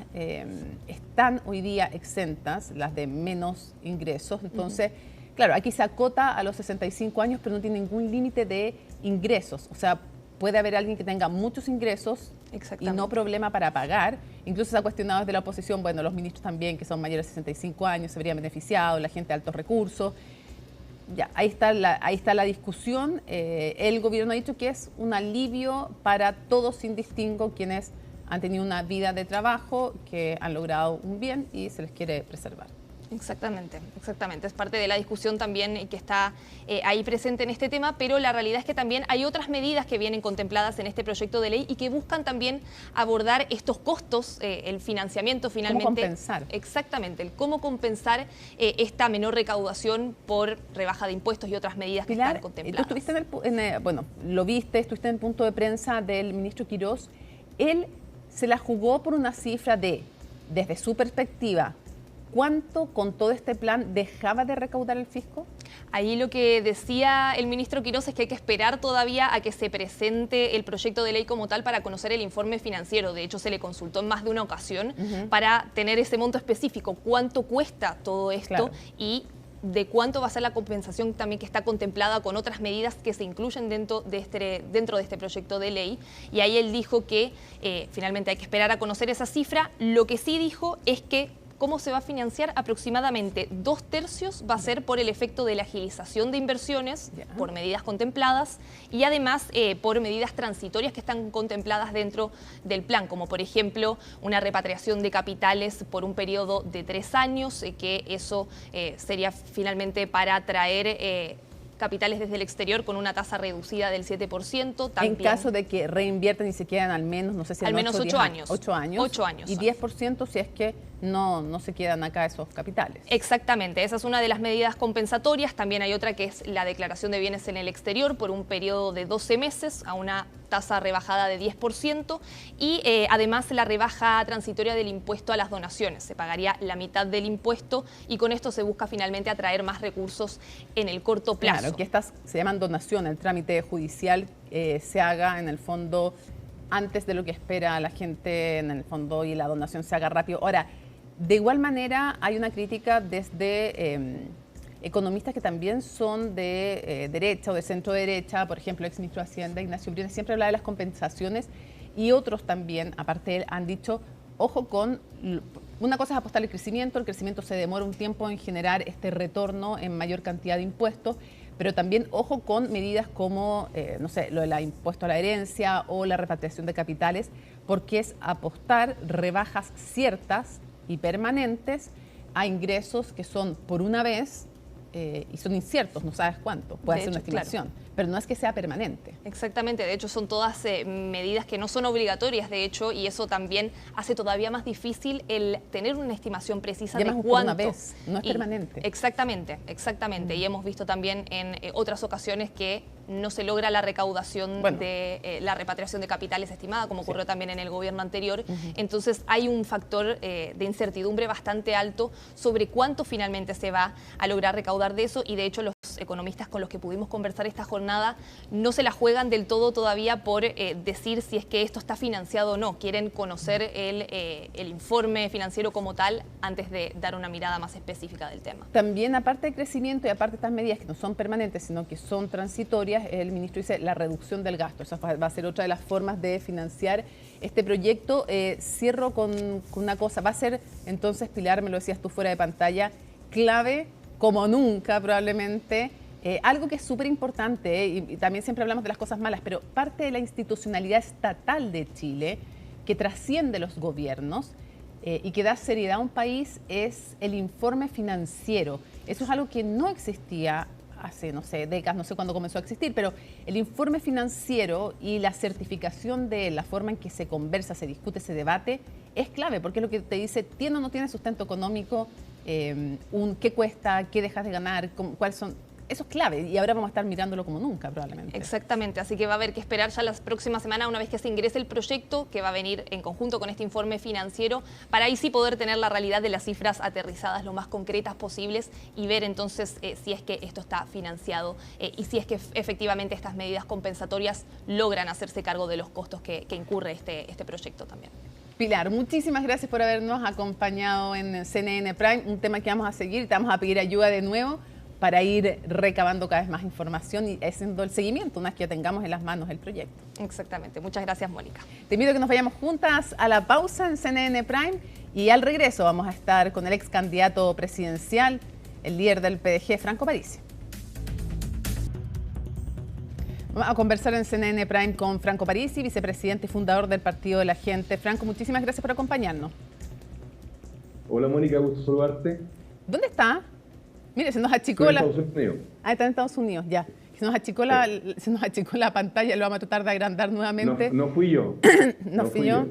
están hoy día exentas, las de menos ingresos, entonces, claro, aquí se acota a los 65 años, pero no tiene ningún límite de ingresos, o sea, puede haber alguien que tenga muchos ingresos y no problema para pagar. Incluso se ha cuestionado desde la oposición, bueno, los ministros también que son mayores de 65 años se verían beneficiados, la gente de altos recursos. Ya, ahí está la discusión. El gobierno ha dicho que es un alivio para todos sin distingo quienes han tenido una vida de trabajo, que han logrado un bien y se les quiere preservar. Exactamente. Es parte de la discusión también que está ahí presente en este tema, pero la realidad es que también hay otras medidas que vienen contempladas en este proyecto de ley y que buscan también abordar estos costos, el financiamiento finalmente. ¿Cómo compensar? Exactamente, el cómo compensar esta menor recaudación por rebaja de impuestos y otras medidas que están contempladas. Tú estuviste lo viste, estuviste en el punto de prensa del ministro Quirós. Él se la jugó por una cifra de, desde su perspectiva, ¿cuánto con todo este plan dejaba de recaudar el fisco? Ahí lo que decía el ministro Quirós es que hay que esperar todavía a que se presente el proyecto de ley como tal para conocer el informe financiero. De hecho, se le consultó en más de una ocasión para tener ese monto específico, cuánto cuesta todo esto y de cuánto va a ser la compensación también que está contemplada con otras medidas que se incluyen dentro de este proyecto de ley. Y ahí él dijo que finalmente hay que esperar a conocer esa cifra. Lo que sí dijo es que ¿cómo se va a financiar? Aproximadamente 2/3 va a ser por el efecto de la agilización de inversiones, por medidas contempladas, y además por medidas transitorias que están contempladas dentro del plan, como por ejemplo una repatriación de capitales por un periodo de 3 años, que eso sería finalmente para traer capitales desde el exterior con una tasa reducida del 7%. También, en caso de que reinviertan y se quedan al menos, no sé si al menos 8 años. 8 años. 8 años. Y 10% si es que no se quedan acá esos capitales. Exactamente, esa es una de las medidas compensatorias. También hay otra que es la declaración de bienes en el exterior por un periodo de 12 meses a una tasa rebajada de 10% y además la rebaja transitoria del impuesto a las donaciones. Se pagaría la mitad del impuesto y con esto se busca finalmente atraer más recursos en el corto plazo. Claro, que estas se llaman donaciones, el trámite judicial se haga en el fondo antes de lo que espera la gente en el fondo y la donación se haga rápido. Ahora, de igual manera hay una crítica desde economistas que también son de derecha o de centro derecha, por ejemplo, el exministro de Hacienda, Ignacio Briones, siempre habla de las compensaciones y otros también, aparte de él, han dicho, ojo con, una cosa es apostar al crecimiento, el crecimiento se demora un tiempo en generar este retorno en mayor cantidad de impuestos, pero también ojo con medidas como, no sé, lo del impuesto a la herencia o la repatriación de capitales, porque es apostar rebajas ciertas y permanentes a ingresos que son por una vez y son inciertos, no sabes cuánto, puede ser una estimación, pero no es que sea permanente. Exactamente, de hecho son todas medidas que no son obligatorias, de hecho, y eso también hace todavía más difícil el tener una estimación precisa de cuánto. Por una vez, no es permanente. Exactamente, y hemos visto también en otras ocasiones que no se logra la recaudación de la repatriación de capitales estimada, como ocurrió también en el gobierno anterior. Entonces hay un factor de incertidumbre bastante alto sobre cuánto finalmente se va a lograr recaudar de eso, y de hecho los economistas con los que pudimos conversar esta jornada no se la juegan del todo todavía por decir si es que esto está financiado o no. Quieren conocer el informe financiero como tal antes de dar una mirada más específica del tema. También, aparte de crecimiento y aparte de estas medidas que no son permanentes, sino que son transitorias, el ministro dice la reducción del gasto. Esa va a ser otra de las formas de financiar este proyecto. Cierro con una cosa. Va a ser, entonces, Pilar, me lo decías tú fuera de pantalla, clave como nunca probablemente, algo que es súper importante, y también siempre hablamos de las cosas malas, pero parte de la institucionalidad estatal de Chile, que trasciende los gobiernos y que da seriedad a un país, es el informe financiero. Eso es algo que no existía hace, no sé, décadas, no sé cuándo comenzó a existir, pero el informe financiero y la certificación de la forma en que se conversa, se discute, se debate, es clave, porque es lo que te dice, ¿tiene o no tiene sustento económico? ¿Qué cuesta? ¿Qué dejas de ganar? ¿Cuáles son? Eso es clave y ahora vamos a estar mirándolo como nunca probablemente. Exactamente, así que va a haber que esperar ya la próxima semana, una vez que se ingrese el proyecto, que va a venir en conjunto con este informe financiero, para ahí sí poder tener la realidad de las cifras aterrizadas lo más concretas posibles y ver entonces si es que esto está financiado y si es que efectivamente estas medidas compensatorias logran hacerse cargo de los costos que incurre este proyecto también. Pilar, muchísimas gracias por habernos acompañado en CNN Prime, un tema que vamos a seguir y te vamos a pedir ayuda de nuevo para ir recabando cada vez más información y haciendo el seguimiento una vez que tengamos en las manos el proyecto. Exactamente. Muchas gracias, Mónica. Te invito a que nos vayamos juntas a la pausa en CNN Prime y al regreso vamos a estar con el ex candidato presidencial, el líder del PDG, Franco Parisi. Vamos a conversar en CNN Prime con Franco Parisi, vicepresidente y fundador del Partido de la Gente. Franco, muchísimas gracias por acompañarnos. Hola, Mónica, gusto saludarte. ¿Dónde está? Mire, se nos achicó la... Estados Unidos. Ah, está en Estados Unidos, ya. Se nos achicó la pantalla, lo vamos a tratar de agrandar nuevamente. No fui yo. no fui yo.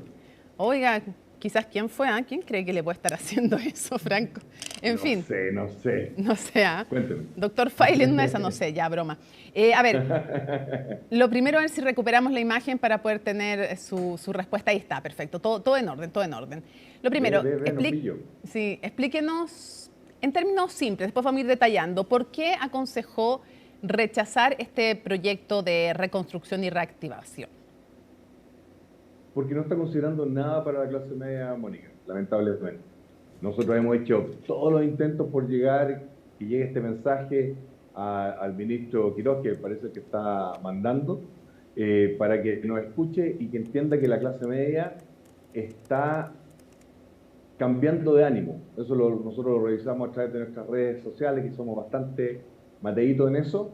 Oiga, quizás quién fue, ¿quién cree que le puede estar haciendo eso, Franco? En fin. No sé. No sé, Cuénteme. Doctor File, en una de esas, no sé, ya, broma. A ver, lo primero, a ver si recuperamos la imagen para poder tener su respuesta. Ahí está, perfecto. Todo en orden, todo en orden. Lo primero, explíquenos en términos simples, después vamos a ir detallando, ¿por qué aconsejó rechazar este proyecto de reconstrucción y reactivación? Porque no está considerando nada para la clase media, Mónica, lamentablemente. Nosotros hemos hecho todos los intentos por llegar y llegue este mensaje al ministro Quiroz, que parece que está mandando, para que nos escuche y que entienda que la clase media está cambiando de ánimo. Eso nosotros lo revisamos a través de nuestras redes sociales, que somos bastante mateitos en eso.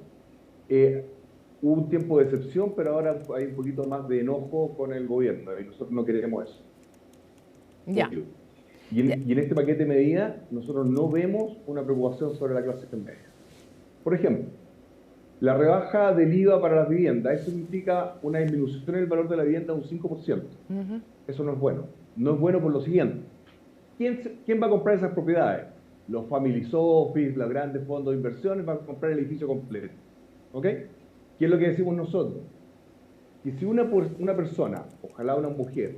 Hubo un tiempo de decepción, pero ahora hay un poquito más de enojo con el gobierno, y nosotros no queremos eso. Ya. Y en este paquete de medidas, nosotros no vemos una preocupación sobre la clase media. Por ejemplo, la rebaja del IVA para las viviendas, eso significa una disminución en el valor de la vivienda de un 5%. Eso no es bueno. No es bueno por lo siguiente. ¿Quién va a comprar esas propiedades? Los family office, los grandes fondos de inversiones van a comprar el edificio completo. ¿Ok? ¿Qué es lo que decimos nosotros? Que si una persona, ojalá una mujer,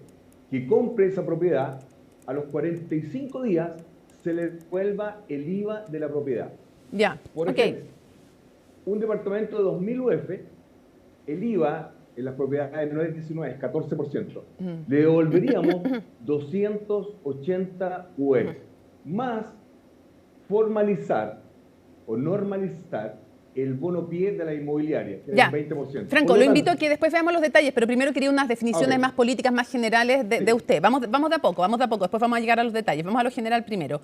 que compre esa propiedad, a los 45 días se le devuelva el IVA de la propiedad. Ya, Por ejemplo, un departamento de 2.000 UF, el IVA en las propiedades no es 19, es 14%. Le devolveríamos 280 UF, más formalizar o normalizar el bono pie de la inmobiliaria, que es el 20%. Franco, lo invito a que después veamos los detalles, pero primero quería unas definiciones más políticas, más generales de usted. Vamos de a poco, después vamos a llegar a los detalles. Vamos a lo general primero.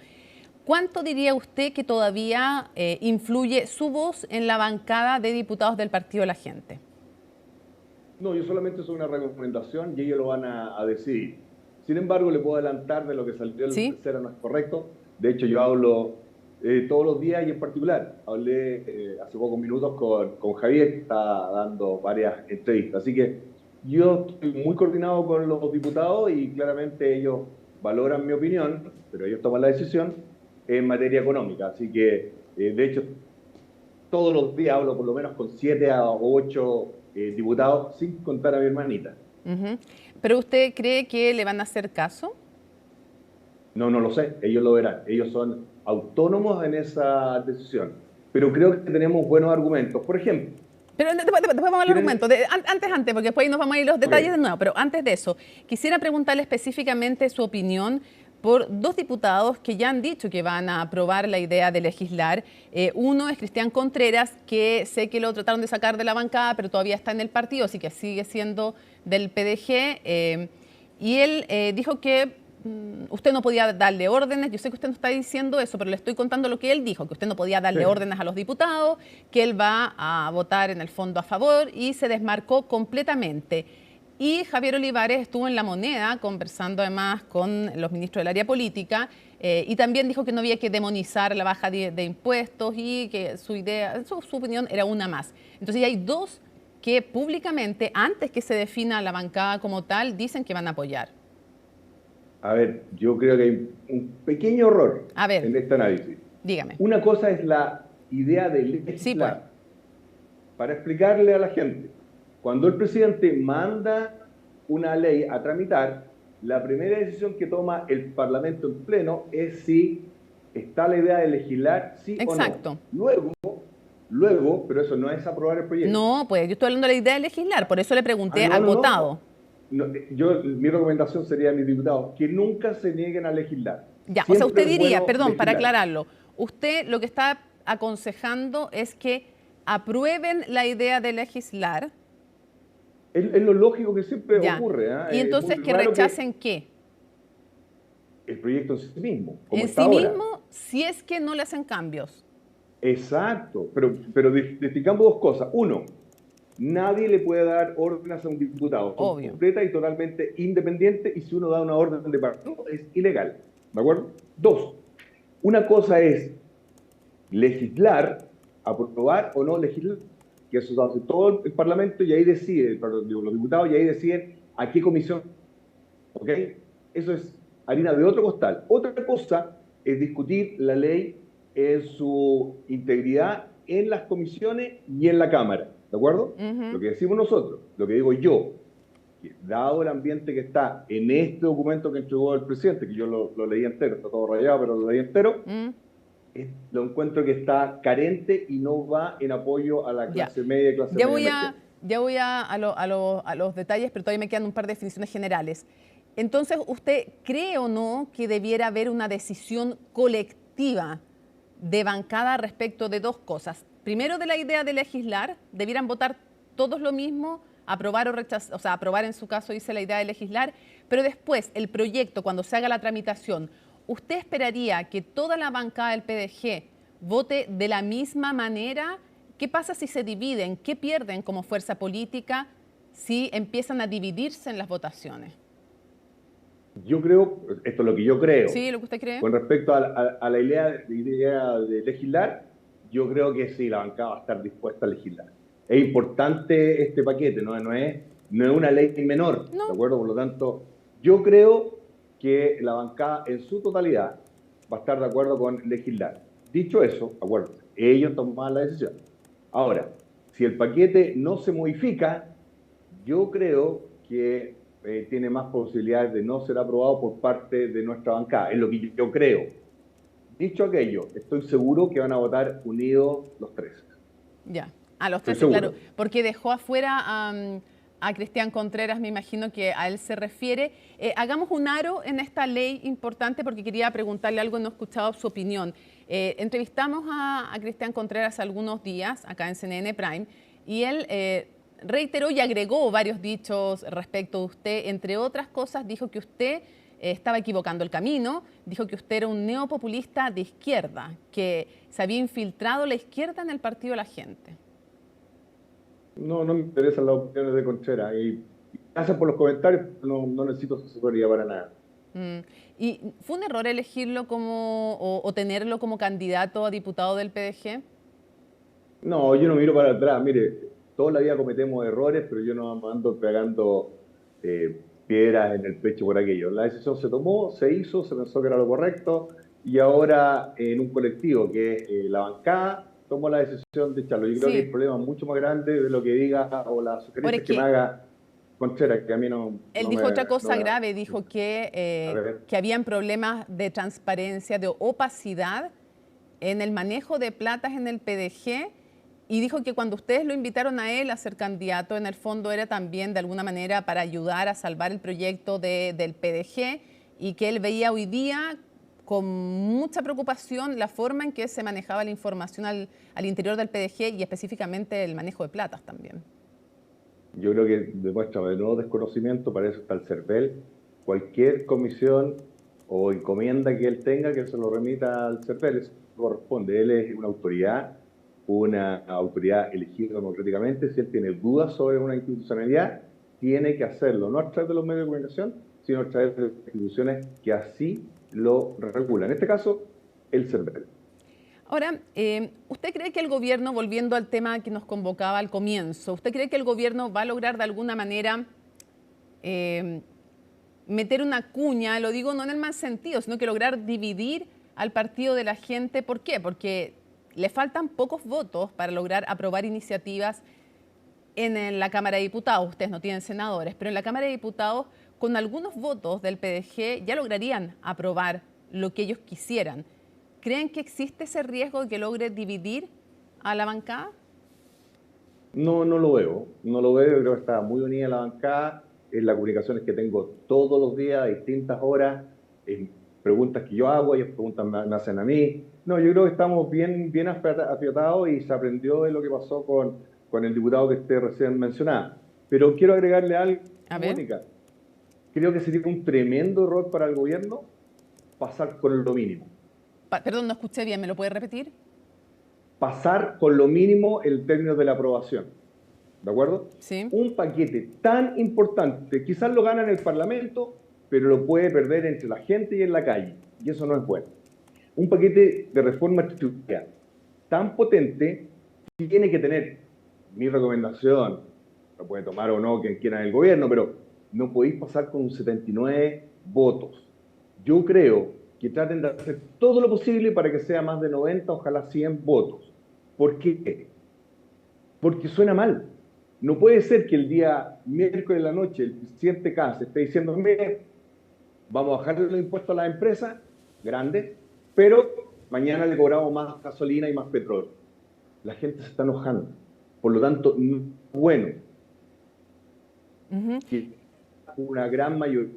¿Cuánto diría usted que todavía influye su voz en la bancada de diputados del Partido de la Gente? No, yo solamente soy una recomendación y ellos lo van a decidir. Sin embargo, le puedo adelantar de lo que salió el tercero, no es correcto. De hecho, yo hablo todos los días y en particular hablé hace pocos minutos con Javier, que está dando varias entrevistas. Así que yo estoy muy coordinado con los diputados y claramente ellos valoran mi opinión, pero ellos toman la decisión en materia económica. Así que, de hecho, todos los días hablo por lo menos con 7 a 8 diputados, sin contar a mi hermanita. ¿Pero usted cree que le van a hacer caso? No lo sé, ellos lo verán. Ellos son autónomos en esa decisión. Pero creo que tenemos buenos argumentos. Por ejemplo... Pero después vamos al argumento. Antes, porque después nos vamos a ir los detalles de nuevo. Pero antes de eso, quisiera preguntarle específicamente su opinión por dos diputados que ya han dicho que van a aprobar la idea de legislar. Uno es Cristian Contreras, que sé que lo trataron de sacar de la bancada, pero todavía está en el partido, así que sigue siendo del PDG. Y él dijo que usted no podía darle órdenes. Yo sé que usted no está diciendo eso, pero le estoy contando lo que él dijo, que usted no podía darle órdenes a los diputados, que él va a votar en el fondo a favor, y se desmarcó completamente. Y Javier Olivares estuvo en La Moneda conversando además con los ministros del área política y también dijo que no había que demonizar la baja de impuestos y que su idea, su opinión era una más. Entonces ya hay dos que públicamente, antes que se defina la bancada como tal, dicen que van a apoyar. A ver, yo creo que hay un pequeño error en este análisis. Dígame. Una cosa es la idea de legislar. Para explicarle a la gente, cuando el presidente manda una ley a tramitar, la primera decisión que toma el Parlamento en pleno es si está la idea de legislar, sí o no. Luego, pero eso no es aprobar el proyecto. No, pues yo estoy hablando de la idea de legislar, por eso le pregunté al votado. Mi recomendación sería a mis diputados que nunca se nieguen a legislar. Ya, o sea, usted diría, perdón, para aclararlo, usted lo que está aconsejando es que aprueben la idea de legislar. Es lo lógico que siempre ocurre. ¿Y entonces que rechacen qué? El proyecto en sí mismo. En sí mismo, si es que no le hacen cambios. Exacto, pero distingamos dos cosas. Uno, nadie le puede dar órdenes a un diputado. Obvio. Completa y totalmente independiente, y si uno da una orden de partido es ilegal. ¿De acuerdo? Dos, una cosa es legislar, aprobar o no legislar, que eso hace todo el Parlamento y ahí decide, los diputados, y ahí deciden a qué comisión. ¿Ok? Eso es harina de otro costal. Otra cosa es discutir la ley en su integridad en las comisiones y en la Cámara, ¿de acuerdo? Lo que decimos nosotros, lo que digo yo, que dado el ambiente que está en este documento que entregó el presidente, que yo lo leí entero, está todo rayado, pero lo leí entero, lo encuentro que está carente y no va en apoyo a la clase media y clase media. Ya voy a los detalles, pero todavía me quedan un par de definiciones generales. Entonces, ¿usted cree o no que debiera haber una decisión colectiva de bancada respecto de dos cosas? Primero, de la idea de legislar, debieran votar todos lo mismo, aprobar o rechazar, o sea, aprobar en su caso dice la idea de legislar, pero después el proyecto, cuando se haga la tramitación, ¿usted esperaría que toda la bancada del PDG vote de la misma manera? ¿Qué pasa si se dividen? ¿Qué pierden como fuerza política si empiezan a dividirse en las votaciones? Yo creo, esto es lo que yo creo. ¿Sí, lo que usted cree? Con respecto a la idea de legislar, yo creo que sí, la bancada va a estar dispuesta a legislar. Es importante este paquete, no es una ley menor, ¿de acuerdo? Por lo tanto, yo creo que la bancada en su totalidad va a estar de acuerdo con legislar. Dicho eso, acuérdense, ellos toman la decisión. Ahora, si el paquete no se modifica, yo creo que tiene más posibilidades de no ser aprobado por parte de nuestra bancada, es lo que yo creo. Dicho aquello, estoy seguro que van a votar unidos los 13. Ya, a los 13, claro, porque dejó afuera a Cristian Contreras, me imagino que a él se refiere. Hagamos un aro en esta ley importante porque quería preguntarle algo, no he escuchado su opinión. Entrevistamos a Cristian Contreras algunos días acá en CNN Prime y él reiteró y agregó varios dichos respecto de usted. Entre otras cosas, dijo que usted estaba equivocando el camino, dijo que usted era un neopopulista de izquierda, que se había infiltrado la izquierda en el partido de la gente. No me interesan las opiniones de Contreras y gracias por los comentarios, no necesito su asesoría para nada. ¿Y fue un error elegirlo o tenerlo como candidato a diputado del PDG? No, yo no miro para atrás. Mire, toda la vida cometemos errores, pero yo no ando pegando piedras en el pecho por aquello. La decisión se tomó, se hizo, se pensó que era lo correcto y ahora en un colectivo que es la bancada tomó la decisión de echarlo. Yo creo que el problema es mucho más grande de lo que diga o la sugerencia que me haga Contreras, que a mí no... Él dijo otra cosa grave, dijo que habían problemas de transparencia, de opacidad en el manejo de platas en el PDG y dijo que cuando ustedes lo invitaron a él a ser candidato, en el fondo era también de alguna manera para ayudar a salvar el proyecto del PDG y que él veía hoy día con mucha preocupación la forma en que se manejaba la información al interior del PDG y específicamente el manejo de platas también. Yo creo que demuestra de nuevo desconocimiento, para eso está el CERVEL. Cualquier comisión o encomienda que él tenga, que se lo remita al CERVEL, eso corresponde. Él es una autoridad elegida democráticamente. Si él tiene dudas sobre una institucionalidad, tiene que hacerlo, no a través de los medios de comunicación, sino a través de las instituciones que así lo regulan. En este caso, el CERVEL. Ahora, ¿usted cree que el gobierno, volviendo al tema que nos convocaba al comienzo, ¿usted cree que el gobierno va a lograr de alguna manera meter una cuña, lo digo no en el mal sentido, sino que lograr dividir al partido de la gente? ¿Por qué? Porque le faltan pocos votos para lograr aprobar iniciativas en la Cámara de Diputados. Ustedes no tienen senadores, pero en la Cámara de Diputados, con algunos votos del PDG, ya lograrían aprobar lo que ellos quisieran. ¿Creen que existe ese riesgo de que logre dividir a la bancada? No lo veo. No lo veo. Yo creo que está muy unida la bancada. En las comunicaciones que tengo todos los días, a distintas horas, en preguntas que yo hago, ellos preguntas me hacen a mí. No, yo creo que estamos bien afiatados y se aprendió de lo que pasó con el diputado que usted recién mencionaba. Pero quiero agregarle algo, Mónica. Creo que sería un tremendo error para el gobierno pasar con lo mínimo. Perdón, no escuché bien, ¿me lo puede repetir? Pasar con lo mínimo el término de la aprobación, ¿de acuerdo? Sí. Un paquete tan importante, quizás lo gana en el Parlamento, pero lo puede perder entre la gente y en la calle, y eso no es bueno. Un paquete de reforma tributaria tan potente tiene que tener, mi recomendación, lo puede tomar o no quien quiera en el gobierno, pero no podéis pasar con un 79 votos. Yo creo que traten de hacer todo lo posible para que sea más de 90, ojalá 100 votos. ¿Por qué? Porque suena mal. No puede ser que el día miércoles de la noche el presidente Kast esté diciendo, mire, vamos a bajarle los impuestos a las empresas grandes, pero mañana le cobramos más gasolina y más petróleo. La gente se está enojando. Por lo tanto, no es bueno que una gran mayoría,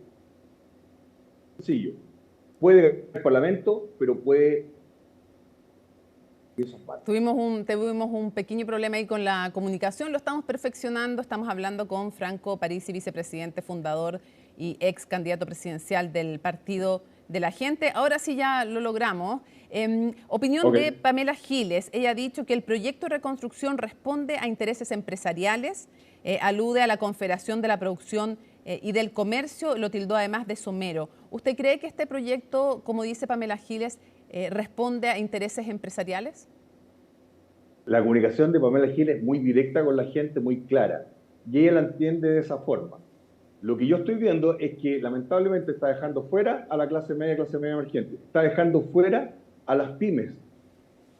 sencillo, puede ganar el Parlamento, pero puede... Tuvimos un pequeño problema ahí con la comunicación, lo estamos perfeccionando, estamos hablando con Franco Parisi, vicepresidente, fundador y ex candidato presidencial del Partido de la Gente. Ahora sí ya lo logramos. Opinión de Pamela Giles. Ella ha dicho que el proyecto de reconstrucción responde a intereses empresariales, alude a la Confederación de la Producción y del Comercio, lo tildó además de somero. ¿Usted cree que este proyecto, como dice Pamela Giles, responde a intereses empresariales? La comunicación de Pamela Giles es muy directa con la gente, muy clara, y ella la entiende de esa forma. Lo que yo estoy viendo es que lamentablemente está dejando fuera a la clase media emergente, está dejando fuera a las pymes.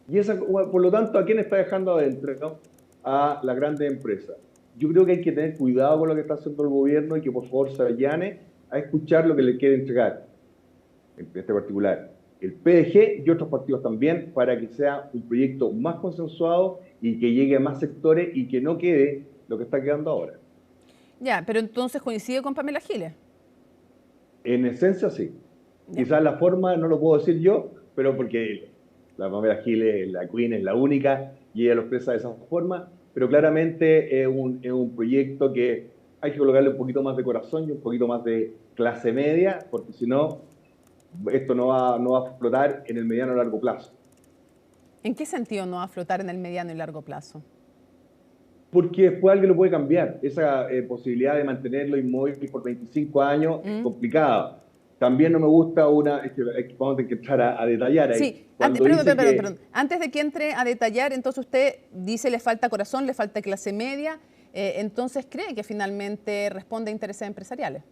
Y esa, por lo tanto, ¿a quién está dejando adentro? ¿No? A las grandes empresas. Yo creo que hay que tener cuidado con lo que está haciendo el gobierno y que por favor se allane a escuchar lo que le quiere entregar, en este particular, el PDG y otros partidos también, para que sea un proyecto más consensuado y que llegue a más sectores y que no quede lo que está quedando ahora. Ya, pero entonces coincide con Pamela Giles. En esencia sí. Quizás la forma no lo puedo decir yo, pero porque la Pamela Giles, la Queen, es la única y ella lo expresa de esa forma, pero claramente es un proyecto que hay que colocarle un poquito más de corazón y un poquito más de clase media, porque si no, esto no va a flotar en el mediano o largo plazo. ¿En qué sentido no va a flotar en el mediano y largo plazo? Porque después alguien lo puede cambiar. Esa posibilidad de mantenerlo inmóvil por 25 años es complicada. También no me gusta es que vamos a tener que entrar a detallar ahí. Sí, perdón. Antes de que entre a detallar, entonces usted dice le falta corazón, le falta clase media, entonces ¿cree que finalmente responde a intereses empresariales?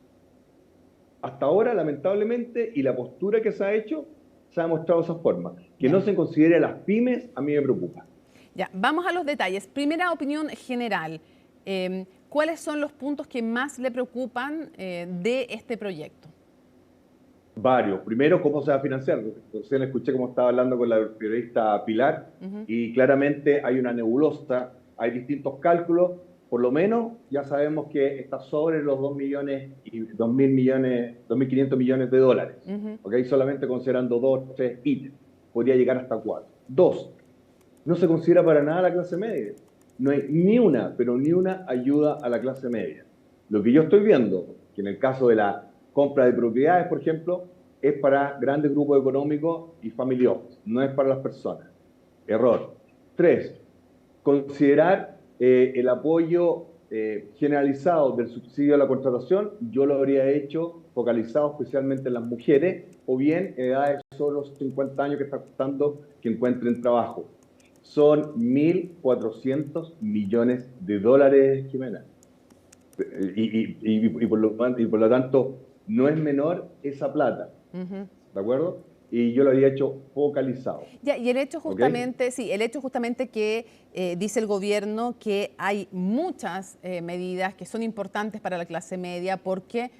Hasta ahora, lamentablemente, y la postura que se ha hecho, se ha mostrado de esa forma. Que no se considere a las pymes, a mí me preocupa. Ya, vamos a los detalles. Primera opinión general. ¿Cuáles son los puntos que más le preocupan de este proyecto? Varios. Primero, ¿cómo se va a financiar? Recién escuché cómo estaba hablando con la periodista Pilar y claramente hay una nebulosa, hay distintos cálculos. Por lo menos ya sabemos que está sobre los 2 millones y 2.500 millones de dólares. ¿Okay? Solamente considerando 2, 3 ítems. Podría llegar hasta 4. 2. No se considera para nada la clase media. No hay ni una, pero ni una ayuda a la clase media. Lo que yo estoy viendo, que en el caso de la compra de propiedades, por ejemplo, es para grandes grupos económicos y family office, no es para las personas. Error. 3. Considerar el apoyo generalizado del subsidio a la contratación, yo lo habría hecho focalizado especialmente en las mujeres o bien en edades de solo 50 años que está costando que encuentren trabajo. Son 1.400 millones de dólares, Jimena. Y por lo tanto, no es menor esa plata. ¿De acuerdo? Y yo lo había hecho focalizado. Ya, y el hecho justamente, sí, el hecho justamente que dice el gobierno que hay muchas medidas que son importantes para la clase media porque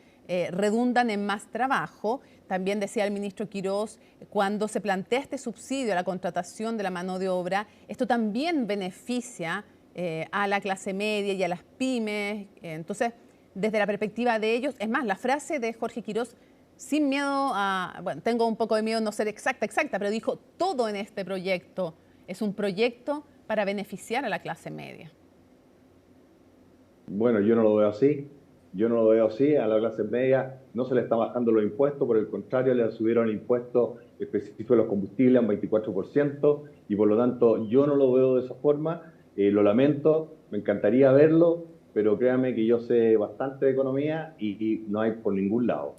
redundan en más trabajo. También decía el ministro Quirós, cuando se plantea este subsidio a la contratación de la mano de obra, esto también beneficia a la clase media y a las pymes. Entonces, desde la perspectiva de ellos, es más, la frase de Jorge Quirós, sin miedo a, bueno, tengo un poco de miedo de no ser exacta, pero dijo, todo en este proyecto es un proyecto para beneficiar a la clase media. Bueno, yo no lo veo así. Yo no lo veo así. A la clase media no se le está bajando los impuestos, por el contrario, le subieron el impuesto específico de los combustibles a un 24%, y por lo tanto yo no lo veo de esa forma. Lo lamento, me encantaría verlo, pero créanme que yo sé bastante de economía y no hay por ningún lado.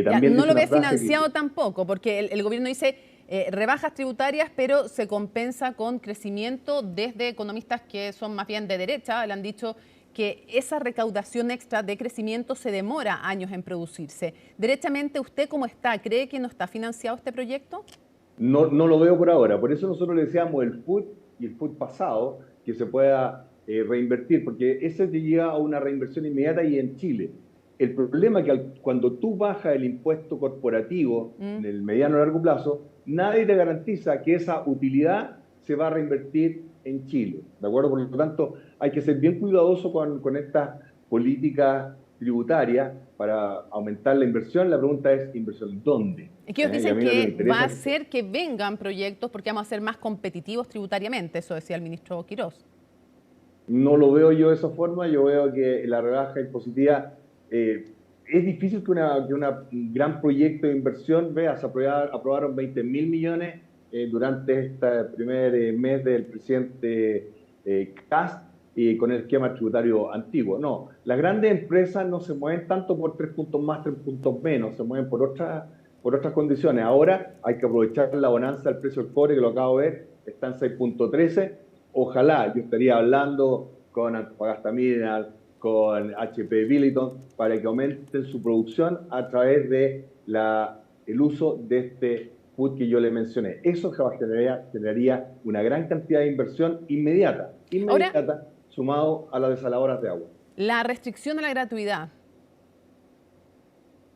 También no lo ve financiado tampoco, porque el gobierno dice rebajas tributarias, pero se compensa con crecimiento desde economistas que son más bien de derecha. Le han dicho que esa recaudación extra de crecimiento se demora años en producirse. Derechamente, ¿usted cómo está? ¿Cree que no está financiado este proyecto? No lo veo por ahora. Por eso nosotros le decíamos el FUT y el FUT pasado, que se pueda reinvertir, porque ese te lleva a una reinversión inmediata y en Chile. El problema es que cuando tú bajas el impuesto corporativo en el mediano o largo plazo, nadie te garantiza que esa utilidad se va a reinvertir en Chile, ¿de acuerdo? Por lo tanto, hay que ser bien cuidadoso con estas políticas tributarias para aumentar la inversión. La pregunta es, ¿inversión dónde? Es que ellos dicen que va a hacer que vengan proyectos porque vamos a ser más competitivos tributariamente, eso decía el ministro Quirós. No lo veo yo de esa forma. Yo veo que la rebaja impositiva, es difícil que un gran proyecto de inversión, veas, aprobaron 20.000 millones durante este primer mes del presidente Kast con el esquema tributario antiguo. No, las grandes empresas no se mueven tanto por 3 puntos más, 3 puntos menos, se mueven por otras condiciones. Ahora hay que aprovechar la bonanza del precio del cobre, que lo acabo de ver, está en 6.13. Ojalá yo estaría hablando con Antofagasta Mineral, con HP Billiton, para que aumenten su producción a través de el uso de este FUT que yo le mencioné. Eso generaría una gran cantidad de inversión inmediata, ahora, sumado a las desaladoras de agua. La restricción a la gratuidad.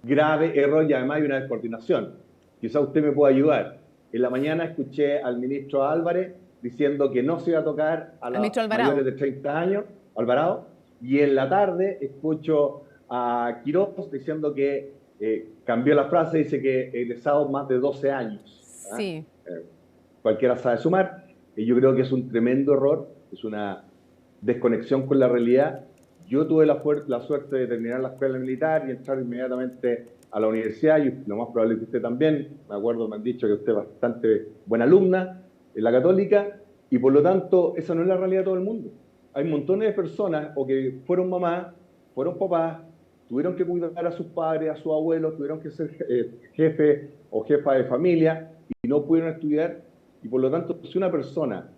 Grave error, y además hay una descoordinación. Quizá usted me pueda ayudar. En la mañana escuché al ministro Álvarez diciendo que no se iba a tocar a los mayores de 30 años, Alvarado, y en la tarde escucho a Quirós diciendo que cambió la frase, dice que egresados más de 12 años. Sí. Cualquiera sabe sumar, y yo creo que es un tremendo error, es una desconexión con la realidad. Yo tuve la suerte de terminar la escuela militar y entrar inmediatamente a la universidad, y lo más probable es que usted también, me acuerdo, me han dicho que usted es bastante buena alumna en la Católica, y por lo tanto esa no es la realidad de todo el mundo. Hay montones de personas o que fueron mamás, fueron papás, tuvieron que cuidar a sus padres, a sus abuelos, tuvieron que ser jefe o jefa de familia y no pudieron estudiar, y por lo tanto si una persona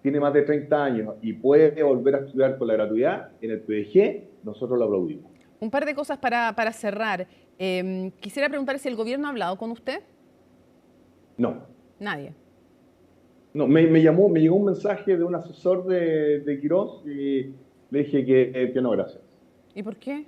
tiene más de 30 años y puede volver a estudiar con la gratuidad en el PDG, nosotros lo aplaudimos. Un par de cosas para cerrar. Quisiera preguntar si el gobierno ha hablado con usted. No. Nadie. No, me llegó un mensaje de un asesor de Quirós y le dije que no, gracias. ¿Y por qué?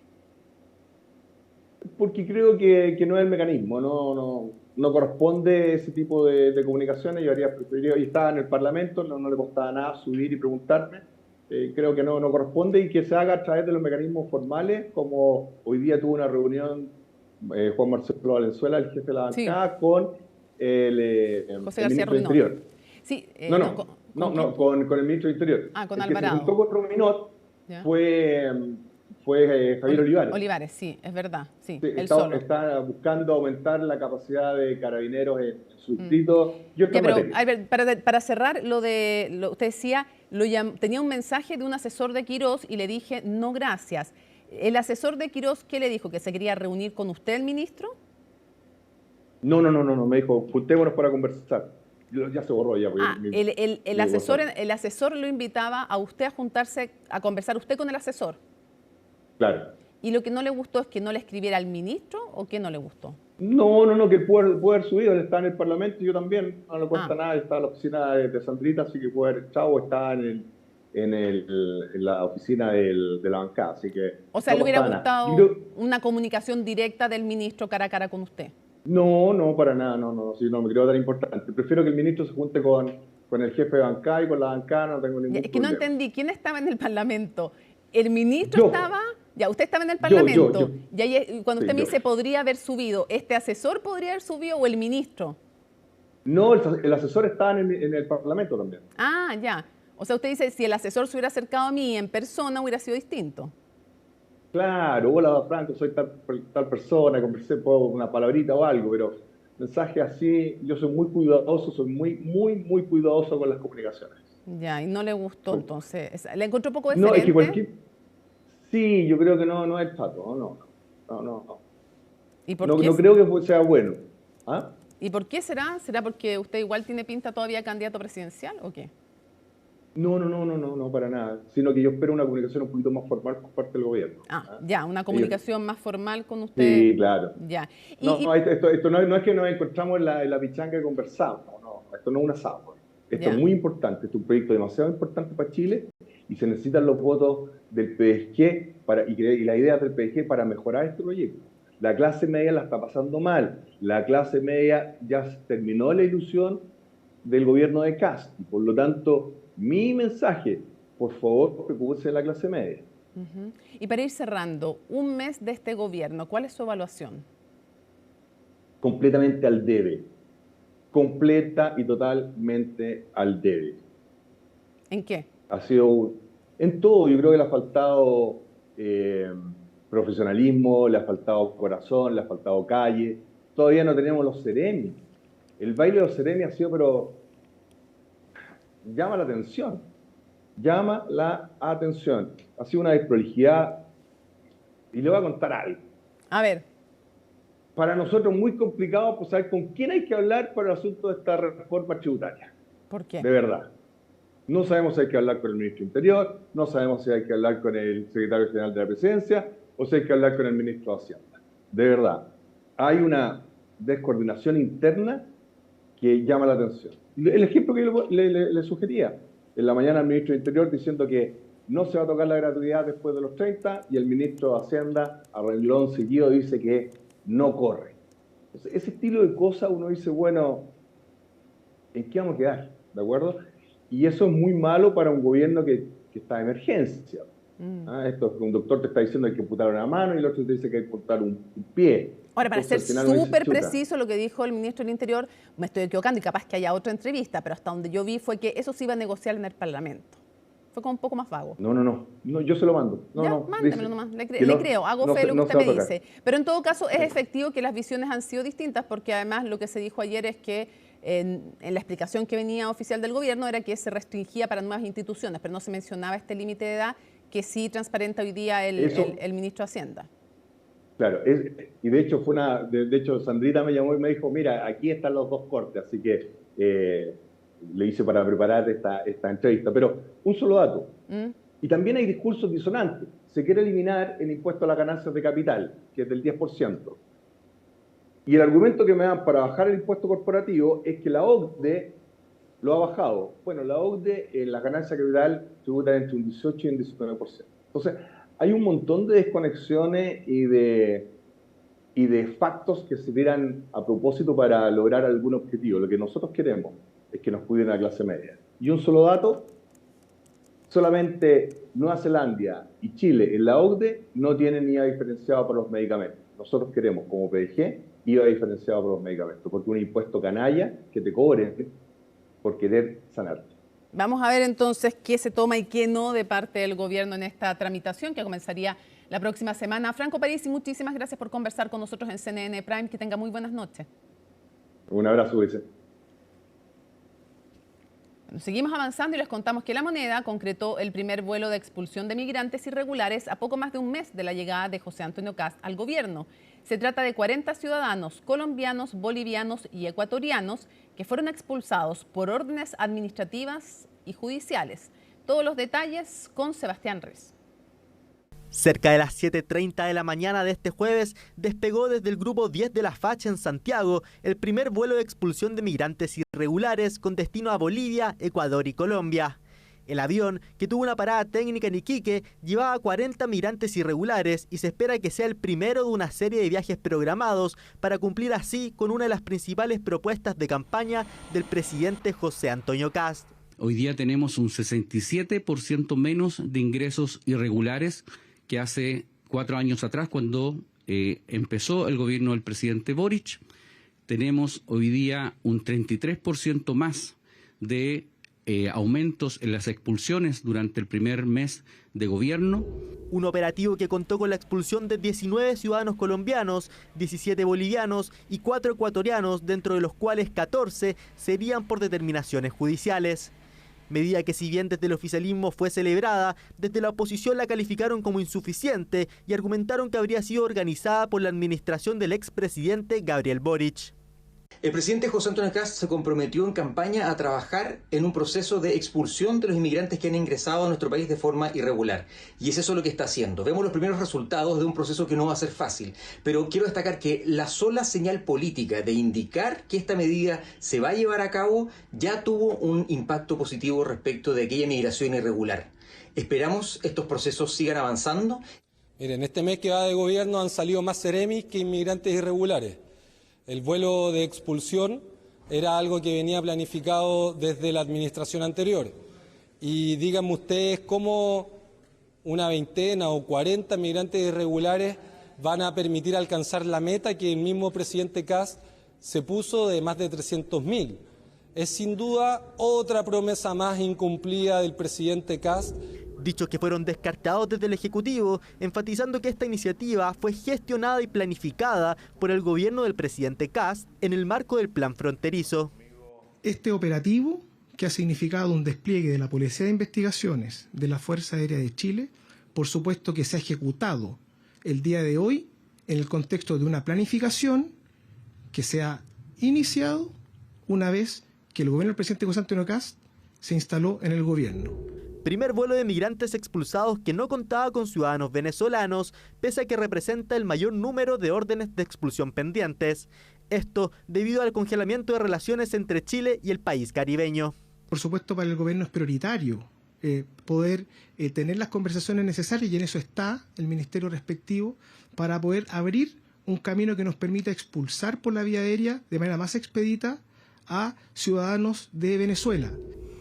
Porque creo que no es el mecanismo, no corresponde ese tipo de comunicaciones. Yo habría preferido, y estaba en el Parlamento, no le costaba nada subir y preguntarme. Creo que no corresponde, y que se haga a través de los mecanismos formales, como hoy día tuvo una reunión Juan Marcelo Valenzuela, el jefe de la bancada, sí, con el ministro del Interior. Sí, con el ministro del Interior. Con el Alvarado. Que se juntó con Ruminot fue Javier Olivares. Olivares, sí, es verdad. Sí, sí, está buscando aumentar la capacidad de carabineros en su distrito. Para cerrar, usted decía, tenía un mensaje de un asesor de Quirós y le dije, no, gracias. ¿El asesor de Quirós qué le dijo? ¿Que se quería reunir con usted, el ministro? No, me dijo, juntémonos para conversar. Ya se borró ya. El asesor lo invitaba a usted a juntarse, a conversar usted con el asesor. Claro. ¿Y lo que no le gustó es que no le escribiera al ministro o qué no le gustó? No, que puede haber subido, él está en el Parlamento y yo también, no le cuesta nada, está en la oficina de Sandrita, así que puede haber echado, está en la oficina de la bancada, así que... O sea, ¿le hubiera gustado una comunicación directa del ministro cara a cara con usted? No, para nada, no me creo tan importante. Prefiero que el ministro se junte con el jefe de bancada y con la bancada, no tengo ningún problema. Es que no entendí, ¿quién estaba en el Parlamento? ¿El ministro estaba? Ya, usted estaba en el Parlamento. Y ahí, cuando usted me dice podría haber subido, ¿este asesor podría haber subido o el ministro? No, el asesor estaba en el Parlamento también. Ah, ya. O sea, usted dice, si el asesor se hubiera acercado a mí en persona, hubiera sido distinto. Claro, hola Franco, soy tal persona, conversé por una palabrita o algo, pero mensaje así, yo soy muy cuidadoso, soy muy cuidadoso con las comunicaciones. Ya, y no le gustó entonces. ¿Le encontró poco diferente? No, es que sí, yo creo que no es trato, no. ¿Y por qué? No creo que sea bueno. ¿Ah? ¿Y por qué será? ¿Será porque usted igual tiene pinta todavía candidato presidencial o qué? No, para nada. Sino que yo espero una comunicación un poquito más formal por parte del gobierno. Ya, una comunicación más formal con usted. Sí, claro. Ya. Esto no es que nos encontramos en la pichanga y conversamos. No, esto no es un asado. Esto es muy importante. Esto es un proyecto demasiado importante para Chile y se necesitan los votos del PSG y la idea del PSG para mejorar este proyecto. La clase media la está pasando mal. La clase media ya terminó la ilusión del gobierno de Kast. Y por lo tanto, mi mensaje, por favor, preocúpese de la clase media. Y para ir cerrando, un mes de este gobierno, ¿cuál es su evaluación? Completamente al debe. Completa y totalmente al debe. ¿En qué? Ha sido en todo. Yo creo que le ha faltado profesionalismo, le ha faltado corazón, le ha faltado calle. Todavía no tenemos los Ceremi. El baile de los Ceremi ha sido, pero llama la atención. Llama la atención. Ha sido una desprolijidad. Y le voy a contar algo. A ver. Para nosotros muy complicado pues, saber con quién hay que hablar para el asunto de esta reforma tributaria. ¿Por qué? De verdad. No sabemos si hay que hablar con el ministro del Interior, no sabemos si hay que hablar con el secretario general de la Presidencia o si hay que hablar con el ministro de Hacienda. De verdad. Hay una descoordinación interna que llama la atención. El ejemplo que yo le sugería, en la mañana el ministro del Interior diciendo que no se va a tocar la gratuidad después de los 30 y el ministro de Hacienda, a renglón seguido, dice que no corre. Entonces, ese estilo de cosas uno dice, bueno, ¿en qué vamos a quedar? ¿De acuerdo? Y eso es muy malo para un gobierno que está en emergencia. Esto, un doctor te está diciendo que hay que amputar una mano y el otro te dice que hay que amputar un pie. Ahora, para ser súper preciso lo que dijo el ministro del Interior, me estoy equivocando y capaz que haya otra entrevista, pero hasta donde yo vi fue que eso se iba a negociar en el Parlamento. Fue como un poco más vago. No, yo se lo mando. Mándemelo nomás, le creo, hago fe de lo que usted me dice. Pero en todo caso es efectivo que las visiones han sido distintas porque además lo que se dijo ayer es que en la explicación que venía oficial del gobierno era que se restringía para nuevas instituciones, pero no se mencionaba este límite de edad que sí transparenta hoy día el ministro de Hacienda. Claro, y de hecho de hecho Sandrita me llamó y me dijo, mira, aquí están los dos cortes, así que le hice para preparar esta entrevista. Pero un solo dato, y también hay discursos disonantes. Se quiere eliminar el impuesto a las ganancias de capital, que es del 10%. Y el argumento que me dan para bajar el impuesto corporativo es que la OCDE lo ha bajado. Bueno, la OCDE en la ganancia capital tributa entre un 18 y un 19%. Entonces, hay un montón de desconexiones y de factos que se tiran a propósito para lograr algún objetivo. Lo que nosotros queremos es que nos cuiden la clase media. Y un solo dato, solamente Nueva Zelanda y Chile en la OCDE no tienen IVA diferenciado para los medicamentos. Nosotros queremos, como PDG, IVA diferenciado para los medicamentos, porque un impuesto canalla que te cobre por querer sanarte. Vamos a ver entonces qué se toma y qué no de parte del gobierno en esta tramitación que comenzaría la próxima semana. Franco Parisi, muchísimas gracias por conversar con nosotros en CNN Prime. Que tenga muy buenas noches. Un abrazo, Ulises. Seguimos avanzando y les contamos que La Moneda concretó el primer vuelo de expulsión de migrantes irregulares a poco más de un mes de la llegada de José Antonio Kast al gobierno. Se trata de 40 ciudadanos colombianos, bolivianos y ecuatorianos que fueron expulsados por órdenes administrativas y judiciales. Todos los detalles con Sebastián Reyes. Cerca de las 7:30 de la mañana de este jueves, despegó desde el grupo 10 de la Facha en Santiago el primer vuelo de expulsión de migrantes irregulares con destino a Bolivia, Ecuador y Colombia. El avión, que tuvo una parada técnica en Iquique, llevaba 40 migrantes irregulares y se espera que sea el primero de una serie de viajes programados para cumplir así con una de las principales propuestas de campaña del presidente José Antonio Kast. Hoy día tenemos un 67% menos de ingresos irregulares que hace 4 años atrás, cuando empezó el gobierno del presidente Boric. Tenemos hoy día un 33% más de aumentos en las expulsiones durante el primer mes de gobierno. Un operativo que contó con la expulsión de 19 ciudadanos colombianos, 17 bolivianos y 4 ecuatorianos, dentro de los cuales 14 serían por determinaciones judiciales. Medida que, si bien desde el oficialismo fue celebrada, desde la oposición la calificaron como insuficiente y argumentaron que habría sido organizada por la administración del expresidente Gabriel Boric. El presidente José Antonio Kast se comprometió en campaña a trabajar en un proceso de expulsión de los inmigrantes que han ingresado a nuestro país de forma irregular. Y es eso lo que está haciendo. Vemos los primeros resultados de un proceso que no va a ser fácil. Pero quiero destacar que la sola señal política de indicar que esta medida se va a llevar a cabo ya tuvo un impacto positivo respecto de aquella migración irregular. Esperamos estos procesos sigan avanzando. Miren, este mes que va de gobierno han salido más seremis que inmigrantes irregulares. El vuelo de expulsión era algo que venía planificado desde la administración anterior. Y díganme ustedes cómo una veintena o 40 migrantes irregulares van a permitir alcanzar la meta que el mismo presidente Kast se puso de más de 300.000. Es sin duda otra promesa más incumplida del presidente Kast. Dichos que fueron descartados desde el Ejecutivo, enfatizando que esta iniciativa fue gestionada y planificada por el gobierno del presidente Kast en el marco del plan fronterizo. Este operativo, que ha significado un despliegue de la Policía de Investigaciones de la Fuerza Aérea de Chile, por supuesto que se ha ejecutado el día de hoy en el contexto de una planificación que se ha iniciado una vez que el gobierno del presidente José Antonio Kast se instaló en el gobierno. Primer vuelo de migrantes expulsados que no contaba con ciudadanos venezolanos, pese a que representa el mayor número de órdenes de expulsión pendientes. Esto debido al congelamiento de relaciones entre Chile y el país caribeño. Por supuesto, para el gobierno es prioritario poder tener las conversaciones necesarias, y en eso está el ministerio respectivo, para poder abrir un camino que nos permita expulsar por la vía aérea de manera más expedita a ciudadanos de Venezuela.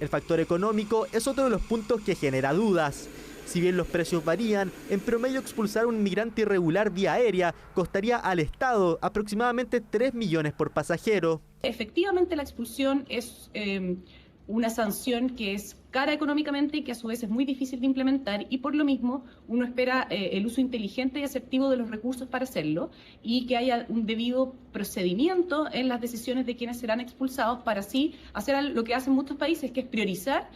El factor económico es otro de los puntos que genera dudas. Si bien los precios varían, en promedio expulsar a un migrante irregular vía aérea costaría al Estado aproximadamente 3 millones por pasajero. Efectivamente, la expulsión es una sanción que es cara económicamente y que a su vez es muy difícil de implementar, y por lo mismo uno espera el uso inteligente y asertivo de los recursos para hacerlo, y que haya un debido procedimiento en las decisiones de quienes serán expulsados, para así hacer lo que hacen muchos países, que es priorizar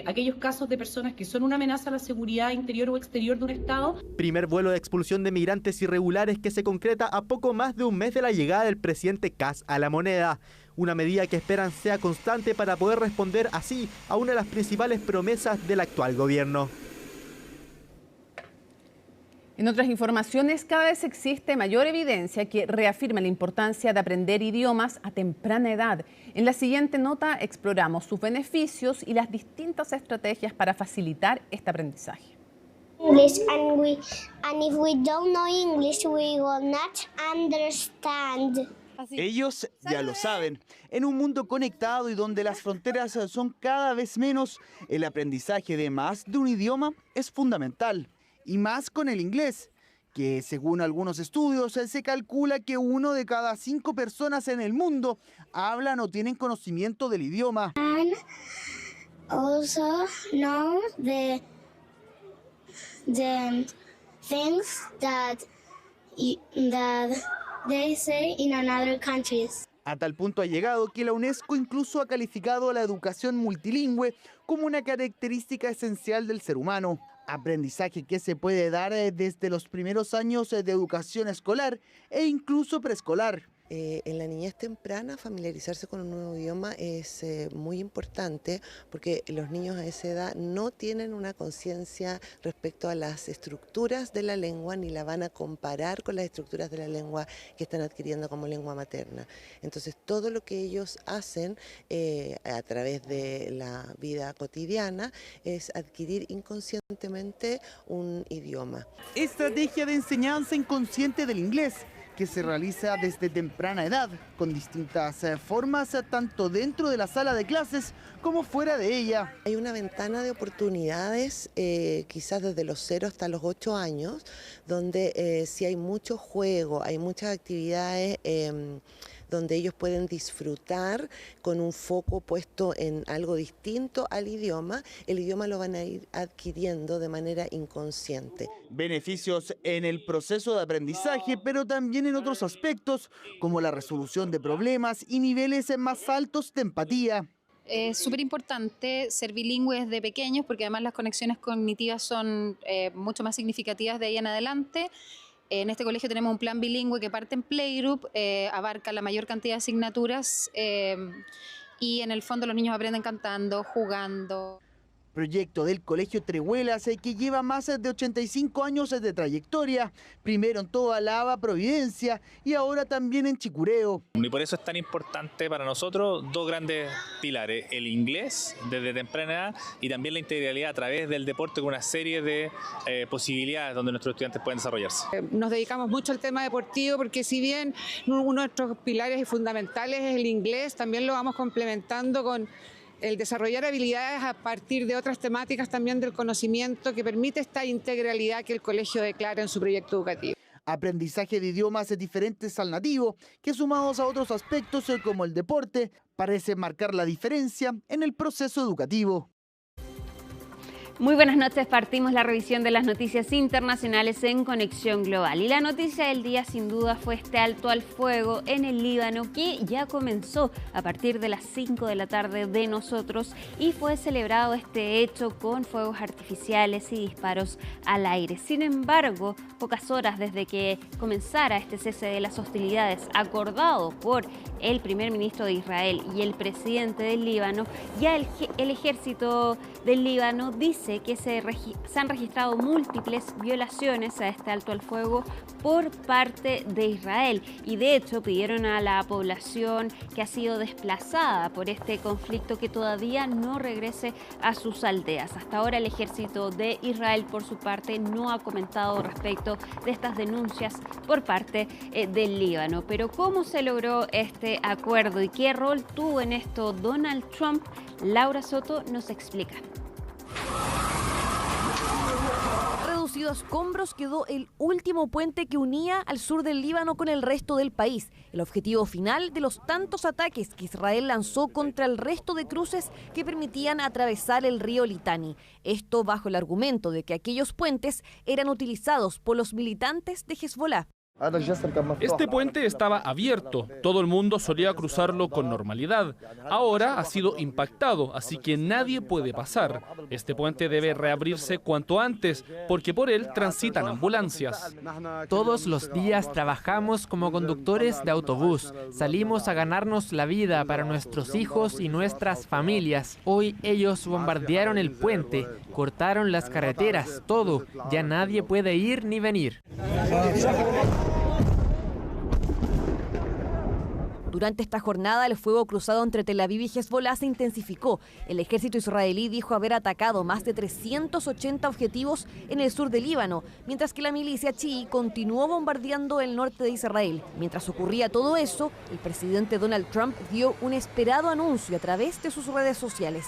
aquellos casos de personas que son una amenaza a la seguridad interior o exterior de un Estado. Primer vuelo de expulsión de migrantes irregulares que se concreta a poco más de un mes de la llegada del presidente Kast a La Moneda. Una medida que esperan sea constante para poder responder así a una de las principales promesas del actual gobierno. En otras informaciones, cada vez existe mayor evidencia que reafirma la importancia de aprender idiomas a temprana edad. En la siguiente nota exploramos sus beneficios y las distintas estrategias para facilitar este aprendizaje. English and if we don't know English, we will not understand. Ellos ya lo saben. En un mundo conectado y donde las fronteras son cada vez menos, el aprendizaje de más de un idioma es fundamental. Y más con el inglés, que según algunos estudios se calcula que 1 de cada 5 personas en el mundo hablan o tienen conocimiento del idioma. And also know the things that they say in another countries. A tal punto ha llegado que la UNESCO incluso ha calificado a la educación multilingüe como una característica esencial del ser humano. Aprendizaje que se puede dar desde los primeros años de educación escolar e incluso preescolar. En la niñez temprana familiarizarse con un nuevo idioma es muy importante, porque los niños a esa edad no tienen una conciencia respecto a las estructuras de la lengua, ni la van a comparar con las estructuras de la lengua que están adquiriendo como lengua materna. Entonces todo lo que ellos hacen a través de la vida cotidiana es adquirir inconscientemente un idioma. Estrategia de enseñanza inconsciente del inglés, que se realiza desde temprana edad, con distintas formas, tanto dentro de la sala de clases como fuera de ella. Hay una ventana de oportunidades, quizás desde los 0 hasta los 8 años, donde sí hay mucho juego, hay muchas actividades donde ellos pueden disfrutar con un foco puesto en algo distinto al idioma. El idioma lo van a ir adquiriendo de manera inconsciente. Beneficios en el proceso de aprendizaje, pero también en otros aspectos, como la resolución de problemas y niveles más altos de empatía. Es súper importante ser bilingües de pequeños, porque además las conexiones cognitivas son mucho más significativas de ahí en adelante. En este colegio tenemos un plan bilingüe que parte en Playgroup, abarca la mayor cantidad de asignaturas y en el fondo los niños aprenden cantando, jugando. Proyecto del Colegio Trehuelas que lleva más de 85 años de trayectoria, primero en toda Lava, Providencia y ahora también en Chicureo. Y por eso es tan importante para nosotros dos grandes pilares, el inglés desde temprana edad y también la integralidad a través del deporte con una serie de posibilidades donde nuestros estudiantes pueden desarrollarse. Nos dedicamos mucho al tema deportivo porque si bien uno de nuestros pilares fundamentales es el inglés, también lo vamos complementando con el desarrollar habilidades a partir de otras temáticas también del conocimiento que permite esta integralidad que el colegio declara en su proyecto educativo. Aprendizaje de idiomas diferentes al nativo, que sumados a otros aspectos como el deporte, parece marcar la diferencia en el proceso educativo. Muy buenas noches, partimos la revisión de las noticias internacionales en Conexión Global. Y la noticia del día sin duda fue este alto al fuego en el Líbano que ya comenzó a partir de las 5 de la tarde de nosotros y fue celebrado este hecho con fuegos artificiales y disparos al aire. Sin embargo, pocas horas desde que comenzara este cese de las hostilidades acordado por el primer ministro de Israel y el presidente del Líbano, ya el ejército del Líbano dice que se han registrado múltiples violaciones a este alto al fuego por parte de Israel y de hecho pidieron a la población que ha sido desplazada por este conflicto que todavía no regrese a sus aldeas. Hasta ahora el ejército de Israel por su parte no ha comentado respecto de estas denuncias por parte del Líbano. Pero ¿cómo se logró este acuerdo y qué rol tuvo en esto Donald Trump? Laura Soto nos explica. Reducido a escombros quedó el último puente que unía al sur del Líbano con el resto del país, el objetivo final de los tantos ataques que Israel lanzó contra el resto de cruces que permitían atravesar el río Litani. Esto bajo el argumento de que aquellos puentes eran utilizados por los militantes de Hezbollah. Este puente estaba abierto, todo el mundo solía cruzarlo con normalidad. Ahora ha sido impactado, así que nadie puede pasar. Este puente debe reabrirse cuanto antes, porque por él transitan ambulancias. Todos los días trabajamos como conductores de autobús. Salimos a ganarnos la vida para nuestros hijos y nuestras familias. Hoy ellos bombardearon el puente, cortaron las carreteras, todo. Ya nadie puede ir ni venir. Durante esta jornada, el fuego cruzado entre Tel Aviv y Hezbollah se intensificó. El ejército israelí dijo haber atacado más de 380 objetivos en el sur del Líbano, mientras que la milicia chií continuó bombardeando el norte de Israel. Mientras ocurría todo eso, el presidente Donald Trump dio un esperado anuncio a través de sus redes sociales.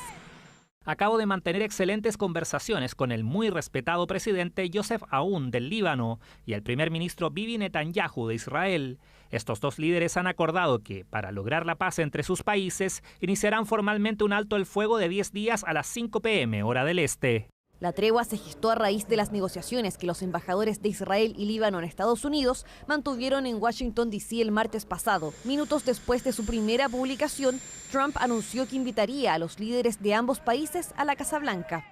Acabo de mantener excelentes conversaciones con el muy respetado presidente Joseph Aoun del Líbano y el primer ministro Bibi Netanyahu de Israel. Estos dos líderes han acordado que, para lograr la paz entre sus países, iniciarán formalmente un alto el fuego de 10 días a las 5 p.m. hora del este. La tregua se gestó a raíz de las negociaciones que los embajadores de Israel y Líbano en Estados Unidos mantuvieron en Washington, D.C. el martes pasado. Minutos después de su primera publicación, Trump anunció que invitaría a los líderes de ambos países a la Casa Blanca.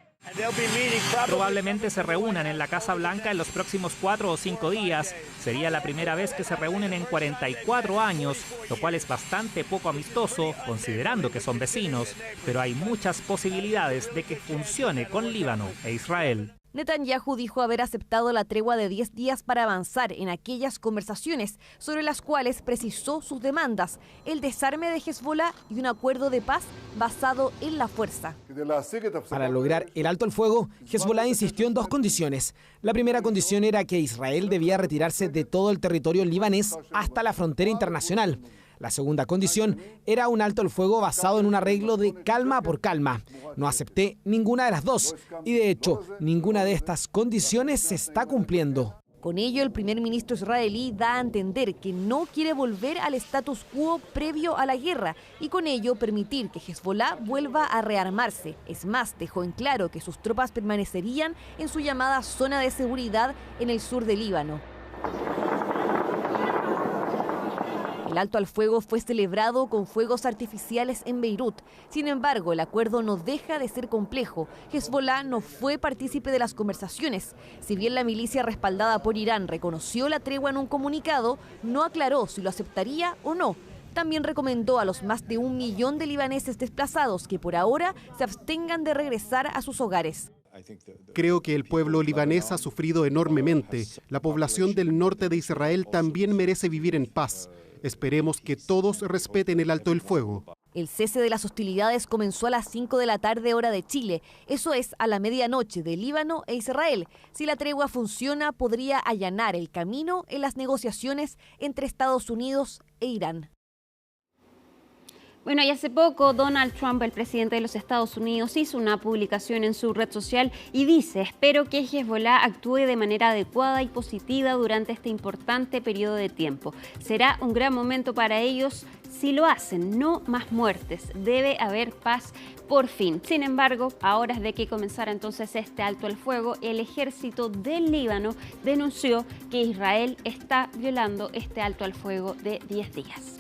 Probablemente se reúnan en la Casa Blanca en los próximos 4 o 5 días. Sería la primera vez que se reúnen en 44 años, lo cual es bastante poco amistoso, considerando que son vecinos. Pero hay muchas posibilidades de que funcione con Líbano e Israel. Netanyahu dijo haber aceptado la tregua de 10 días para avanzar en aquellas conversaciones sobre las cuales precisó sus demandas, el desarme de Hezbollah y un acuerdo de paz basado en la fuerza. Para lograr el alto al fuego, Hezbollah insistió en dos condiciones. La primera condición era que Israel debía retirarse de todo el territorio libanés hasta la frontera internacional. La segunda condición era un alto el fuego basado en un arreglo de calma por calma. No acepté ninguna de las dos y de hecho ninguna de estas condiciones se está cumpliendo. Con ello, el primer ministro israelí da a entender que no quiere volver al status quo previo a la guerra y con ello permitir que Hezbollah vuelva a rearmarse. Es más, dejó en claro que sus tropas permanecerían en su llamada zona de seguridad en el sur del Líbano. El alto al fuego fue celebrado con fuegos artificiales en Beirut. Sin embargo, el acuerdo no deja de ser complejo. Hezbollah no fue partícipe de las conversaciones. Si bien la milicia respaldada por Irán reconoció la tregua en un comunicado, no aclaró si lo aceptaría o no. También recomendó a los más de 1 millón de libaneses desplazados que por ahora se abstengan de regresar a sus hogares. Creo que el pueblo libanés ha sufrido enormemente. La población del norte de Israel también merece vivir en paz. Esperemos que todos respeten el alto el fuego. El cese de las hostilidades comenzó a las 5 de la tarde hora de Chile, eso es a la medianoche de Líbano e Israel. Si la tregua funciona, podría allanar el camino en las negociaciones entre Estados Unidos e Irán. Bueno, y hace poco Donald Trump, el presidente de los Estados Unidos, hizo una publicación en su red social y dice: espero que Hezbollah actúe de manera adecuada y positiva durante este importante periodo de tiempo. Será un gran momento para ellos si lo hacen. No más muertes. Debe haber paz por fin. Sin embargo, a horas de que comenzara entonces este alto al fuego, el ejército del Líbano denunció que Israel está violando este alto al fuego de 10 días.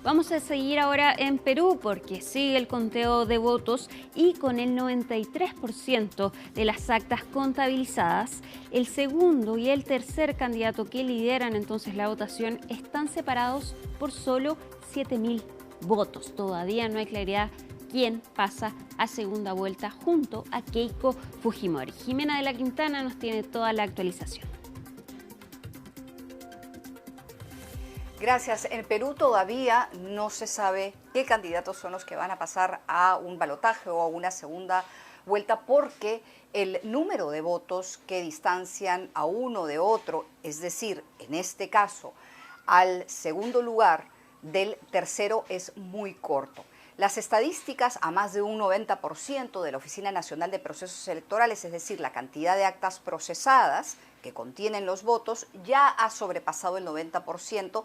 Vamos a seguir ahora en Perú porque sigue el conteo de votos y con el 93% de las actas contabilizadas, el segundo y el tercer candidato que lideran entonces la votación están separados por solo 7.000 votos. Todavía no hay claridad quién pasa a segunda vuelta junto a Keiko Fujimori. Jimena de la Quintana nos tiene toda la actualización. Gracias. En Perú todavía no se sabe qué candidatos son los que van a pasar a un balotaje o a una segunda vuelta porque el número de votos que distancian a uno de otro, es decir, en este caso, al segundo lugar del tercero es muy corto. Las estadísticas a más de un 90% de la Oficina Nacional de Procesos Electorales, es decir, la cantidad de actas procesadas que contienen los votos, ya ha sobrepasado el 90%,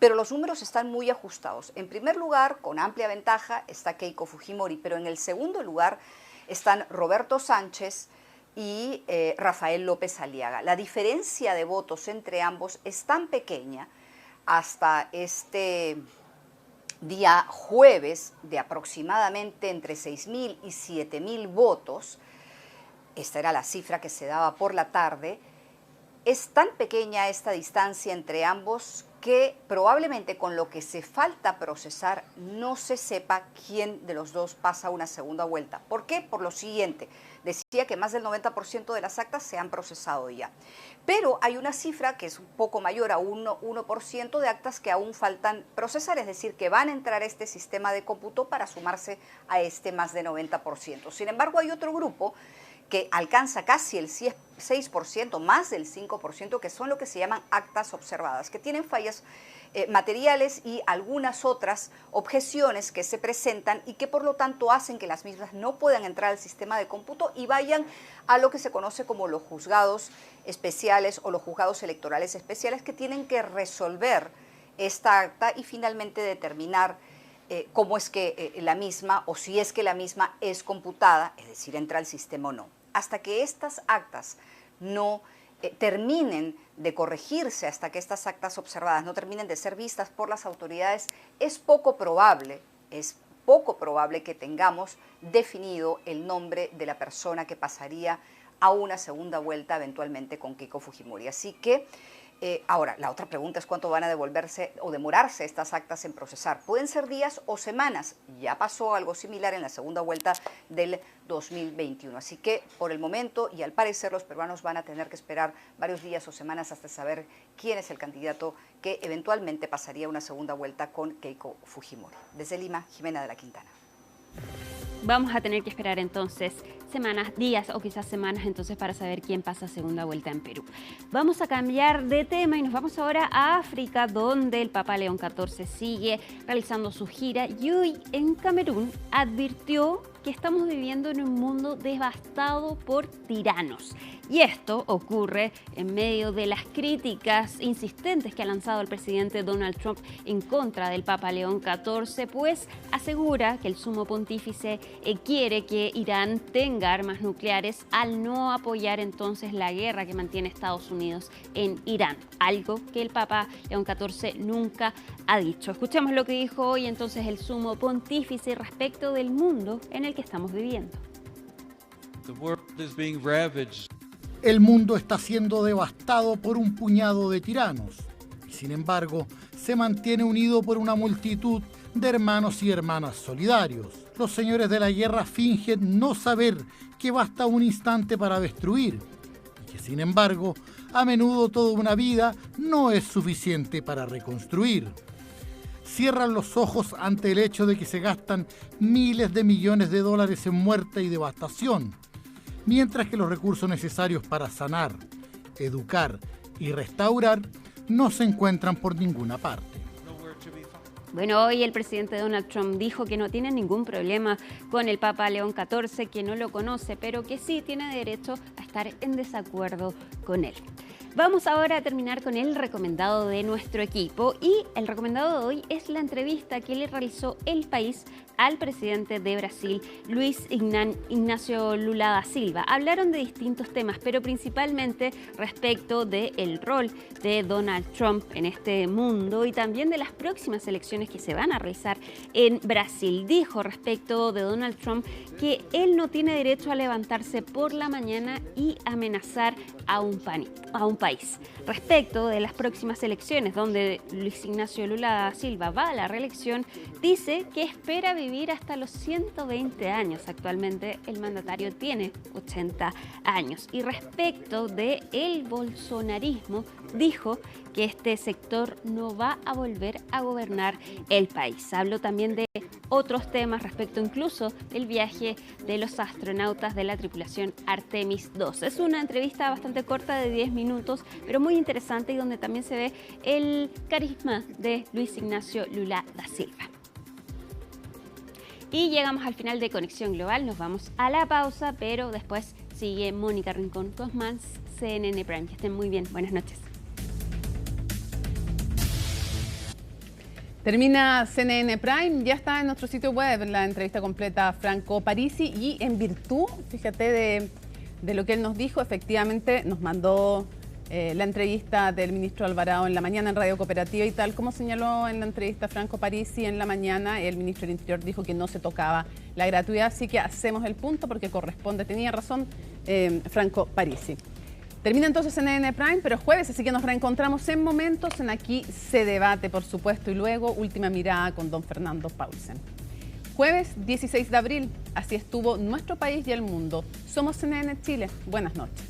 pero los números están muy ajustados. En primer lugar, con amplia ventaja, está Keiko Fujimori, pero en el segundo lugar están Roberto Sánchez y Rafael López Aliaga. La diferencia de votos entre ambos es tan pequeña hasta este día jueves de aproximadamente entre 6.000 y 7.000 votos. Esta era la cifra que se daba por la tarde. Es tan pequeña esta distancia entre ambos que probablemente con lo que se falta procesar no se sepa quién de los dos pasa una segunda vuelta. ¿Por qué? Por lo siguiente. Decía que más del 90% de las actas se han procesado ya. Pero hay una cifra que es un poco mayor a 1% de actas que aún faltan procesar, es decir, que van a entrar a este sistema de cómputo para sumarse a este más de 90%. Sin embargo, hay otro grupo que alcanza casi el 6%, más del 5%, que son lo que se llaman actas observadas, que tienen fallas materiales y algunas otras objeciones que se presentan y que por lo tanto hacen que las mismas no puedan entrar al sistema de cómputo y vayan a lo que se conoce como los juzgados especiales o los juzgados electorales especiales, que tienen que resolver esta acta y finalmente determinar cómo es que la misma, o si es que la misma es computada, es decir, entra al sistema o no. Hasta que estas actas no terminen de corregirse, hasta que estas actas observadas no terminen de ser vistas por las autoridades, es poco probable que tengamos definido el nombre de la persona que pasaría a una segunda vuelta eventualmente con Keiko Fujimori. Así que ahora, la otra pregunta es cuánto van a devolverse o demorarse estas actas en procesar. Pueden ser días o semanas. Ya pasó algo similar en la segunda vuelta del 2021. Así que por el momento y al parecer los peruanos van a tener que esperar varios días o semanas hasta saber quién es el candidato que eventualmente pasaría una segunda vuelta con Keiko Fujimori. Desde Lima, Jimena de la Quintana. Vamos a tener que esperar entonces semanas, días o quizás semanas entonces para saber quién pasa a segunda vuelta en Perú. Vamos a cambiar de tema y nos vamos ahora a África, donde el Papa León XIV sigue realizando su gira y hoy en Camerún advirtió que estamos viviendo en un mundo devastado por tiranos. Y esto ocurre en medio de las críticas insistentes que ha lanzado el presidente Donald Trump en contra del Papa León XIV, pues asegura que el sumo pontífice quiere que Irán tenga armas nucleares al no apoyar entonces la guerra que mantiene Estados Unidos en Irán, algo que el Papa León XIV nunca ha dicho. Escuchemos lo que dijo hoy entonces el sumo pontífice respecto del mundo en el que estamos viviendo. El mundo está siendo devastado por un puñado de tiranos y sin embargo se mantiene unido por una multitud de hermanos y hermanas solidarios. Los señores de la guerra fingen no saber que basta un instante para destruir y que sin embargo a menudo toda una vida no es suficiente para reconstruir. Cierran los ojos ante el hecho de que se gastan miles de millones de dólares en muerte y devastación, mientras que los recursos necesarios para sanar, educar y restaurar no se encuentran por ninguna parte. Bueno, hoy el presidente Donald Trump dijo que no tiene ningún problema con el Papa León XIV, que no lo conoce, pero que sí tiene derecho a estar en desacuerdo con él. Vamos ahora a terminar con el recomendado de nuestro equipo y el recomendado de hoy es la entrevista que le realizó El País al presidente de Brasil, Luis Ignacio Lula da Silva. Hablaron de distintos temas, pero principalmente respecto del rol de Donald Trump en este mundo y también de las próximas elecciones que se van a realizar en Brasil. Dijo respecto de Donald Trump que él no tiene derecho a levantarse por la mañana y amenazar a un país. Respecto de las próximas elecciones, donde Luis Ignacio Lula da Silva va a la reelección, dice que espera vivir hasta los 120 años. Actualmente el mandatario tiene 80 años. Y respecto de el bolsonarismo, dijo que este sector no va a volver a gobernar el país. Habló también de otros temas respecto incluso del viaje de los astronautas de la tripulación Artemis II. Es una entrevista bastante corta de 10 minutos, pero muy interesante y donde también se ve el carisma de Luis Ignacio Lula da Silva. Y llegamos al final de Conexión Global, nos vamos a la pausa, pero después sigue Mónica Rincón con más CNN Prime. Que estén muy bien, buenas noches. Termina CNN Prime, ya está en nuestro sitio web la entrevista completa a Franco Parisi y en virtud, fíjate, de lo que él nos dijo, efectivamente nos mandó la entrevista del ministro Alvarado en la mañana en Radio Cooperativa y tal como señaló en la entrevista Franco Parisi en la mañana, el ministro del Interior dijo que no se tocaba la gratuidad, así que hacemos el punto porque corresponde, tenía razón Franco Parisi. Termina entonces CNN Prime, pero es jueves, así que nos reencontramos en momentos en Aquí se debate, por supuesto, y luego última mirada con don Fernando Paulsen. Jueves 16 de abril, así estuvo nuestro país y el mundo. Somos CNN Chile. Buenas noches.